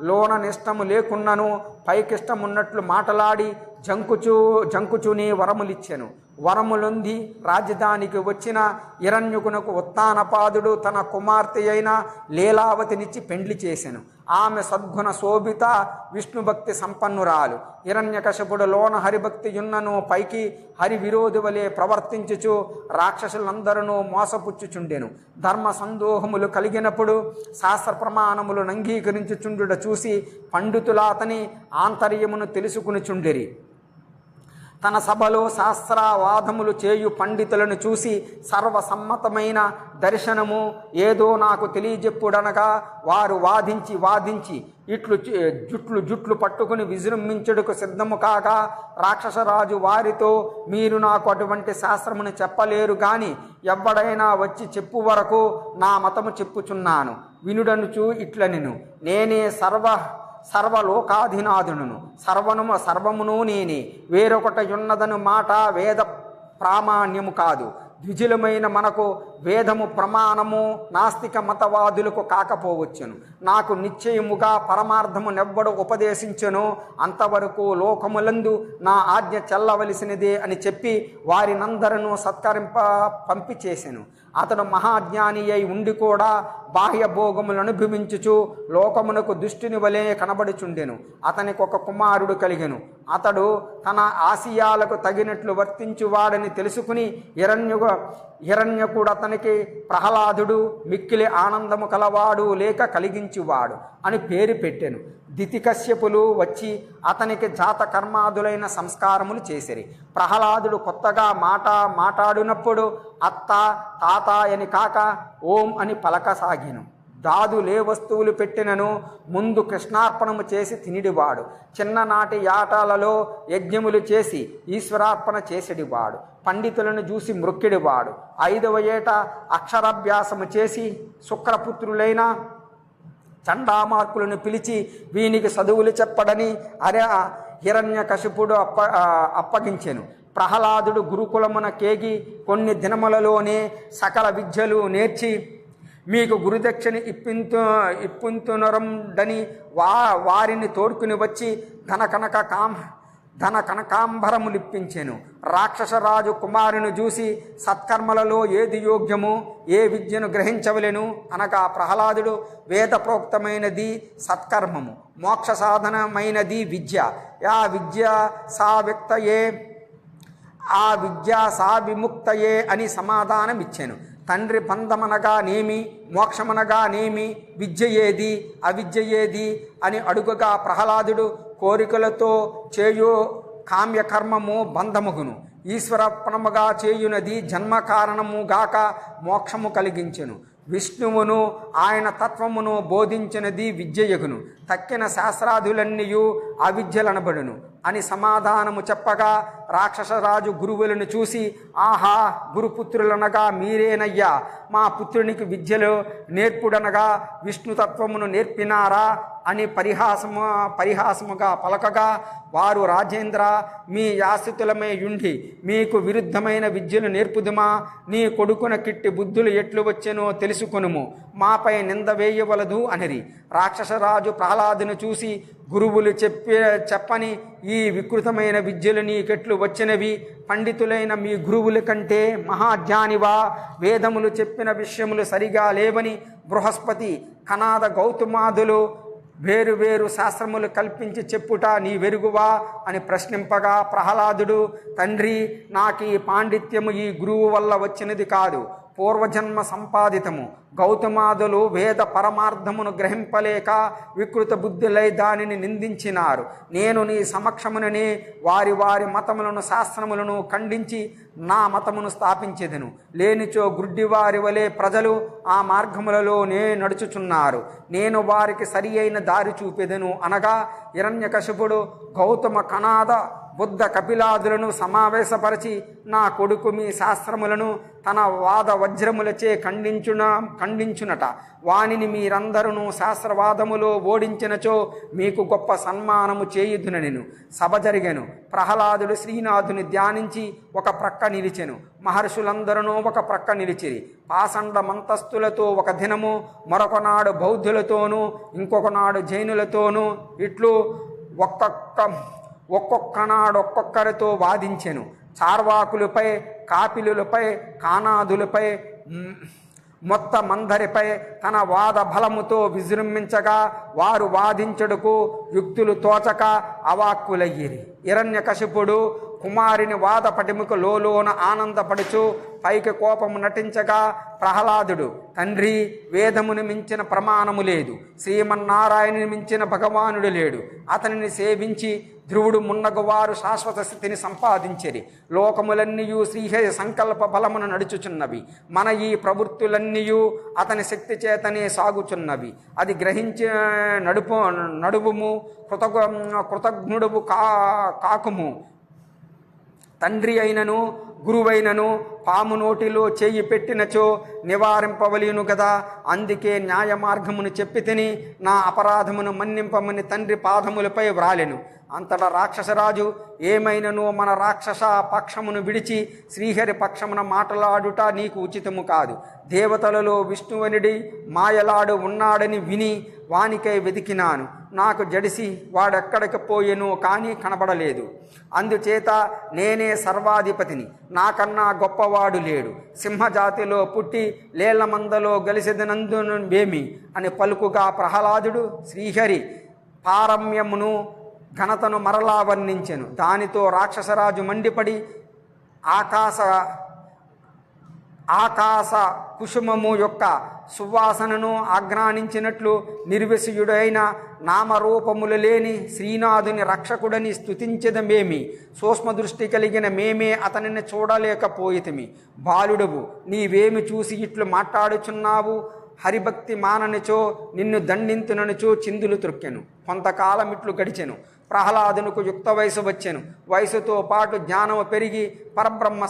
లోన నిష్టము లేకున్నను పైకిష్టమున్నట్లు మాటలాడి జంకుచుని వరములిచ్చెను. వరములొంది రాజధానికి వచ్చిన హిరణ్యకునకు ఉత్తానపాదుడు తన కుమార్తె అయిన లీలావతినిచ్చి పెండ్లి చేసెను. ఆమె సద్గుణ శోభిత విష్ణుభక్తి సంపన్నురాలు. హిరణ్యకశిపుడు లోన హరిభక్తి యున్నను పైకి హరి విరోధి వలె ప్రవర్తించుచు రాక్షసులందరూ మోసపుచ్చుచుండెను. ధర్మ సందోహములు కలిగినప్పుడు శాస్త్ర ప్రమాణములు అంగీకరించుచుండుట చూసి పండితుల అతని ఆంతర్యమును తెలుసుకుని చుండిరి. తన సభలో శాస్త్రవాదములు చేయు పండితులను చూసి సర్వసమ్మతమైన దర్శనము ఏదో నాకు తెలియజెప్పుడనగా వారు వాదించి ఇట్లు జుట్లు పట్టుకుని విజృంభించుటకు సిద్ధము కాగా రాక్షసరాజు వారితో, మీరు నాకు అటువంటి శాస్త్రమును చెప్పలేరు గాని ఎవ్వడైనా వచ్చి చెప్పు వరకు నా మతము చెప్పుచున్నాను. వినుడనుచు ఇట్లనెను, నేనే సర్వలోకాధినాథుడును, సర్వమును నేనే, వేరొకటయున్నదను మాట వేద ప్రామాణ్యము కాదు. ద్విజులమైన మనకు వేదము ప్రమాణము, నాస్తిక మతవాదులకు కాకపోవచ్చును. నాకు నిశ్చయముగా పరమార్థము నెవ్వడు ఉపదేశించెను, అంతవరకు లోకములందు నా ఆజ్ఞ చెల్లవలసినదే అని చెప్పి వారినందరూ పంపి చేసెను. అతడు మహాజ్ఞాని అయి ఉండి కూడా బాహ్య భోగములను అనుభవించుచు లోకమునకు దుష్టుని వలె కనబడుచుండెను. అతనికి ఒక కుమారుడు కలిగెను. అతడు తన ఆశయాలకు తగినట్లు వర్తించువాడని తెలుసుకుని హిరణ్యకుడు అతనికి ప్రహ్లాదుడు, మిక్కిలి ఆనందము కలవాడు లేక కలిగించువాడు అని పేరు పెట్టెను. దితికశ్యపులు వచ్చి అతనికి జాత కర్మాదులైన సంస్కారములు చేసిరి. ప్రహ్లాదుడు కొత్తగా మాట్లాడినప్పుడు అత్త తాత అని కాక ఓం అని పలకసాగాను. దాదులే వస్తువులు పెట్టినను ముందు కృష్ణార్పణము చేసి తినిడివాడు. చిన్ననాటి ఆటలలో యజ్ఞములు చేసి ఈశ్వరార్పణ చేసేడివాడు. పండితులను చూసి మృక్కిడివాడు. 5వ ఏట అక్షరాభ్యాసము చేసి శుక్రపుత్రులైన చండామార్కులను పిలిచి వీనికి చదువులు చెప్పడని హిరణ్యకశిపుడు అప్పగించెను. ప్రహ్లాదుడు గురుకులమున కేగి కొన్ని దినములలోనే సకల విద్యలు నేర్చి మీకు గురుదక్షిణ ఇప్పుతునరండని వారిని తోడుకుని వచ్చి ధన కనకాంబరములిప్పించెను. రాక్షసరాజు కుమారుని చూసి సత్కర్మలలో ఏది యోగ్యము, ఏ విద్యను గ్రహించవలెను అనగా ప్రహ్లాదుడు వేదప్రోక్తమైనది సత్కర్మము, మోక్ష సాధనమైనది విద్య. ఆ విద్య సా విముక్తయే అని సమాధానమిచ్చెను. తండ్రి బంధమనగా నేమి, మోక్షమనగా నేమి, విద్య ఏది అవిద్య ఏది అని అడుగగా ప్రహ్లాదుడు కోరికలతో చేయు కామ్యకర్మము బంధముగును, ఈశ్వరపణముగా చేయునది జన్మ కారణము గాక మోక్షము కలిగించెను. విష్ణువును ఆయన తత్వమును బోధించినది విద్యయగును, తక్కిన శాస్త్రాదులన్నీయు అవిద్యలనబడును అని సమాధానము చెప్పగా రాక్షసరాజు గురువులను చూసి, ఆహా, గురుపుత్రులనగా మీరేనయ్యా, మా పుత్రునికి విద్యలు నేర్పుడనగా విష్ణుతత్వమును నేర్పినారా అని పరిహాసముగా పలకగా వారు, రాజేంద్ర, మీ ఆశ్రితులమై యుండి మీకు విరుద్ధమైన విద్యలు నేర్పుదుమా? నీ కొడుకున కిట్టి బుద్ధులు ఎట్లు వచ్చెనో తెలుసుకొనుము, మాపై నింద వేయవలదు అనిరి. రాక్షసరాజు ప్రహ్లాదును చూసి, గురువులు చెప్పని ఈ వికృతమైన విద్యలు నీకెట్లు వచ్చినవి? పండితులైన మీ గురువుల కంటే మహాజ్ఞానివా? వేదములు చెప్పిన విషయములు సరిగా లేవని బృహస్పతి, కనాద గౌతమాదులు వేరు శాస్త్రములు కల్పించి చెప్పుట నీ వెరుగువా అని ప్రశ్నింపగా ప్రహ్లాదుడు, తండ్రి, నాకు ఈ పాండిత్యము ఈ గురువు వల్ల వచ్చినది కాదు, పూర్వజన్మ సంపాదితము. గౌతమాదులు వేద పరమార్థమును గ్రహింపలేక వికృత బుద్ధులై దానిని నిందించినారు. నేను నీ సమక్షముననే వారి మతములను శాస్త్రములను ఖండించి నా మతమును స్థాపించెదను. లేనిచో గుడ్డివారి వలె ప్రజలు ఆ మార్గములలోనే నడుచుచున్నారు. నేను వారికి సరి అయిన దారి చూపెదను అనగా హిరణ్యకశిపుడు గౌతమ, కనాద, బుద్ధ, కపిలాదులను సమావేశపరిచి, నా కొడుకు మీ శాస్త్రములను తన వాద వజ్రములచే ఖండించునట. వానిని మీరందరూ శాస్త్రవాదములో ఓడించినచో మీకు గొప్ప సన్మానము చేయుదునెను. సభ జరిగెను. ప్రహ్లాదుడు శ్రీనాథుని ధ్యానించి ఒక ప్రక్క నిలిచెను. మహర్షులందరూ ఒక ప్రక్క నిలిచిరి. పాషండ మంతస్థులతో ఒక దినము, మరొకనాడు బౌద్ధులతోనూ, ఇంకొకనాడు జైనులతోనూ ఇట్లు ఒక్కొక్కనాడు ఒక్కొక్కరితో వాదించెను. చార్వాకులపై, కాపిలులపై, కానాదులపై, మొత్తమందరిపై తన వాద బలముతో విజృంభించగా వారు వాదించుటకు యుక్తులు తోచక అవాక్కులయ్యిరి. హిరణ్యకశిపుడు కుమారుని వాద పటిమకు లోన ఆనందపడుచు పైకి కోపము నటించగా ప్రహ్లాదుడు, తండ్రి, వేదమును మించిన ప్రమాణము లేదు, శ్రీమన్నారాయణుని మించిన భగవానుడు లేడు, అతనిని సేవించి ధ్రువుడు మున్నగువారు శాశ్వత స్థితిని సంపాదించిరి. లోకములన్నీయు శ్రీహరి సంకల్ప బలమును నడుచుచున్నవి, మన ఈ ప్రవృత్తులన్నీయు అతని శక్తి చేతనే సాగుచున్నవి. అది గ్రహించి నడువుము, కృతజ్ఞుడువు కాకుము. తండ్రి అయినను గురువైనను పాము నోటిలో చేయి పెట్టినచో నివారింపవలేను గదా. అందుకే న్యాయ మార్గమును చెప్పి తిని నా అపరాధమును మన్నింపమని తండ్రి పాదములపై వ్రాలెను. అంతటా రాక్షసరాజు, ఏమైనను మన రాక్షస పక్షమును విడిచి శ్రీహరి పక్షమున మాట్లాడుట నీకు ఉచితము కాదు. దేవతలలో విష్ణువనుడి మాయలాడు ఉన్నాడని విని వానికై వెతికినాను. నాకు జడిసి వాడెక్కడికి పోయెను కానీ కనబడలేదు. అందుచేత నేనే సర్వాధిపతిని, నాకన్నా గొప్పవాడు లేడు. సింహజాతిలో పుట్టి లేళ్ల మందలో గలిసెదనందునేమి అని పలుకుగా ప్రహ్లాదుడు శ్రీహరి పారమ్యమును ఘనతను మరలా వర్ణించెను. దానితో రాక్షసరాజు మండిపడి ఆకాశ కుసుమము యొక్క సువాసనను ఆఘ్రానించినట్లు నిర్విషయుడైన నామరూపములు లేని శ్రీనాథుని రక్షకుడని స్తుతించదమేమి. సూక్ష్మదృష్టి కలిగిన మేమే అతనిని చూడలేకపోయితిమి. బాలుడవు, నీవేమి చూసి ఇట్లు మాట్లాడుచున్నావు? హరిభక్తి మాననిచో నిన్ను దండింతుననిచో చిందులు త్రొక్కెను. కొంతకాలం ఇట్లు గడిచెను. ప్రహ్లాదునకు యుక్త వయసు వచ్చెను. వయసుతో పాటు జ్ఞానము పెరిగి పరబ్రహ్మ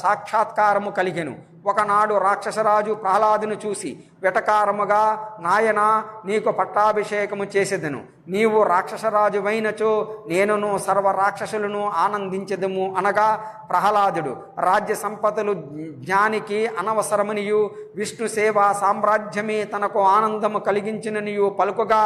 సాక్షాత్కారము కలిగెను. ఒకనాడు రాక్షసరాజు ప్రహ్లాదును చూసి వెటకారముగా, నాయనా, నీకు పట్టాభిషేకము చేసేదను. నీవు రాక్షసరాజు వైనచో నేనును సర్వ రాక్షసులను ఆనందించెదము అనగా, ప్రహ్లాదుడు రాజ్య సంపదలు జ్ఞానికి అనవసరమనియు విష్ణు సేవా సామ్రాజ్యమే తనకు ఆనందము కలిగించిననియు పలుకుగా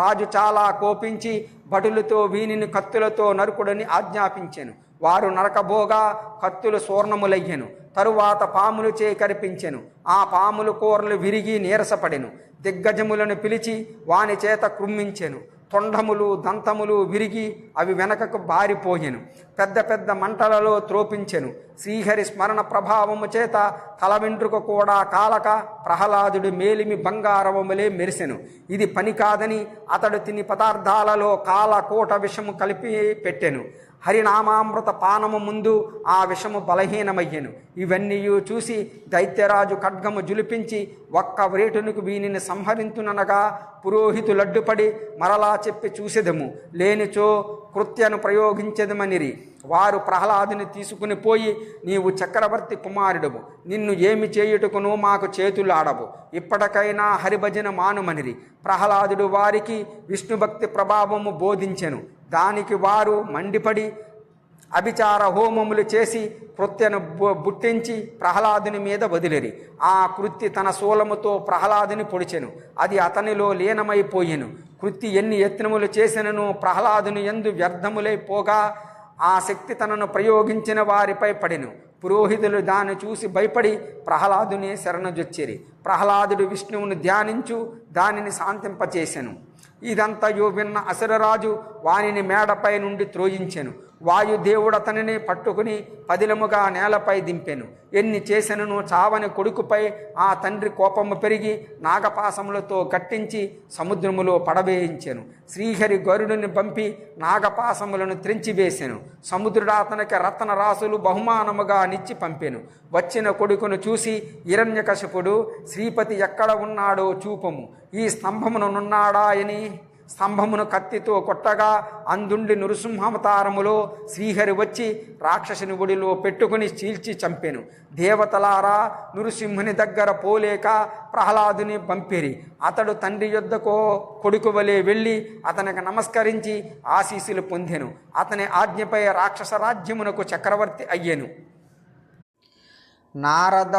రాజు చాలా కోపించి భటులతో వీనిని కత్తులతో నరుకుడని ఆజ్ఞాపించెను. వారు నరకబోగా కత్తులు సూర్ణములయ్యెను. తరువాత పాములు చే కరిపించెను. ఆ పాములు కూరలు విరిగి నీరసపడెను. దిగ్గజములను పిలిచి వాని చేత క్రుమ్మించెను. తొండములు దంతములు విరిగి అవి వెనకకు బారిపోయెను. పెద్ద పెద్ద మంటలలో త్రోపించెను. శ్రీహరి స్మరణ ప్రభావము చేత తల వెంట్రుక కూడా కాలక ప్రహ్లాదుడి మేలిమి బంగారములే మెరిసెను. ఇది పని కాదని అతడు తిని పదార్థాలలో కాలకోట విషము కలిపి పెట్టెను. హరినామామృత పానము ముందు ఆ విషము బలహీనమయ్యెను. ఇవన్నీ చూసి దైత్యరాజు ఖడ్గము జులిపించి ఒక్క వ్రేటునికి వీనిని సంహరించుననగా పురోహితులడ్డుపడి మరలా చెప్పి చూసెదము, లేనిచో కృత్యను ప్రయోగించెదమనిరి. వారు ప్రహ్లాదుని తీసుకుని పోయి, నీవు చక్రవర్తి కుమారుడువు, నిన్ను ఏమి చేయుటకును మాకు చేతులాడవు, ఇప్పటికైనా హరిభజన మానుమనిరి. ప్రహ్లాదుడు వారికి విష్ణుభక్తి ప్రభావము బోధించెను. దానికి వారు మండిపడి అభిచార హోమములు చేసి కృత్యను బుట్టించి ప్రహ్లాదుని మీద వదిలిరి. ఆ కృత్తి తన శూలముతో ప్రహ్లాదుని పొడిచెను. అది అతనిలో లీనమైపోయెను. కృత్తి ఎన్ని యత్నములు చేసినను ప్రహ్లాదుని యందు వ్యర్థములైపోగా ఆ శక్తి తనను ప్రయోగించిన వారిపై పడెను. పురోహితులు దాన్ని చూసి భయపడి ప్రహ్లాదుని శరణుజొచ్చిరి. ప్రహ్లాదుడు విష్ణువును ధ్యానించు దానిని శాంతింపచేసెను. ఇదంతయు విన్న అసురరాజు వానిని మేడపై నుండి త్రోయించెను. వాయుదేవుడు అతనిని పట్టుకుని పదిలముగా నేలపై దింపెను. ఎన్ని చేసెనను చావని కొడుకుపై ఆ తండ్రి కోపము పెరిగి నాగపాసములతో గట్టించి సముద్రములో పడవేయించెను. శ్రీహరి గరుడుని పంపి నాగపాసములను త్రెంచివేసెను. సముద్రుడు అతనికి రత్న రాసులు బహుమానముగా నిచ్చి పంపెను. వచ్చిన కొడుకును చూసి హిరణ్యకశిపుడు, శ్రీపతి ఎక్కడ ఉన్నాడో చూపము, ఈ స్తంభమునున్నాడా అని స్తంభమును కత్తితో కొట్టగా అందుండి నృసింహావతారములో శ్రీహరి వచ్చి రాక్షసుని ఒడిలో పెట్టుకుని చీల్చి చంపెను. దేవతలారా, నృసింహుని దగ్గర పోలేక ప్రహ్లాదుని పంపిరి. అతడు తండ్రి యొద్దకు కొడుకు వలె వెళ్ళి అతనికి నమస్కరించి ఆశీస్సులు పొందెను. అతని ఆజ్ఞపై రాక్షస రాజ్యమునకు చక్రవర్తి అయ్యెను. నారద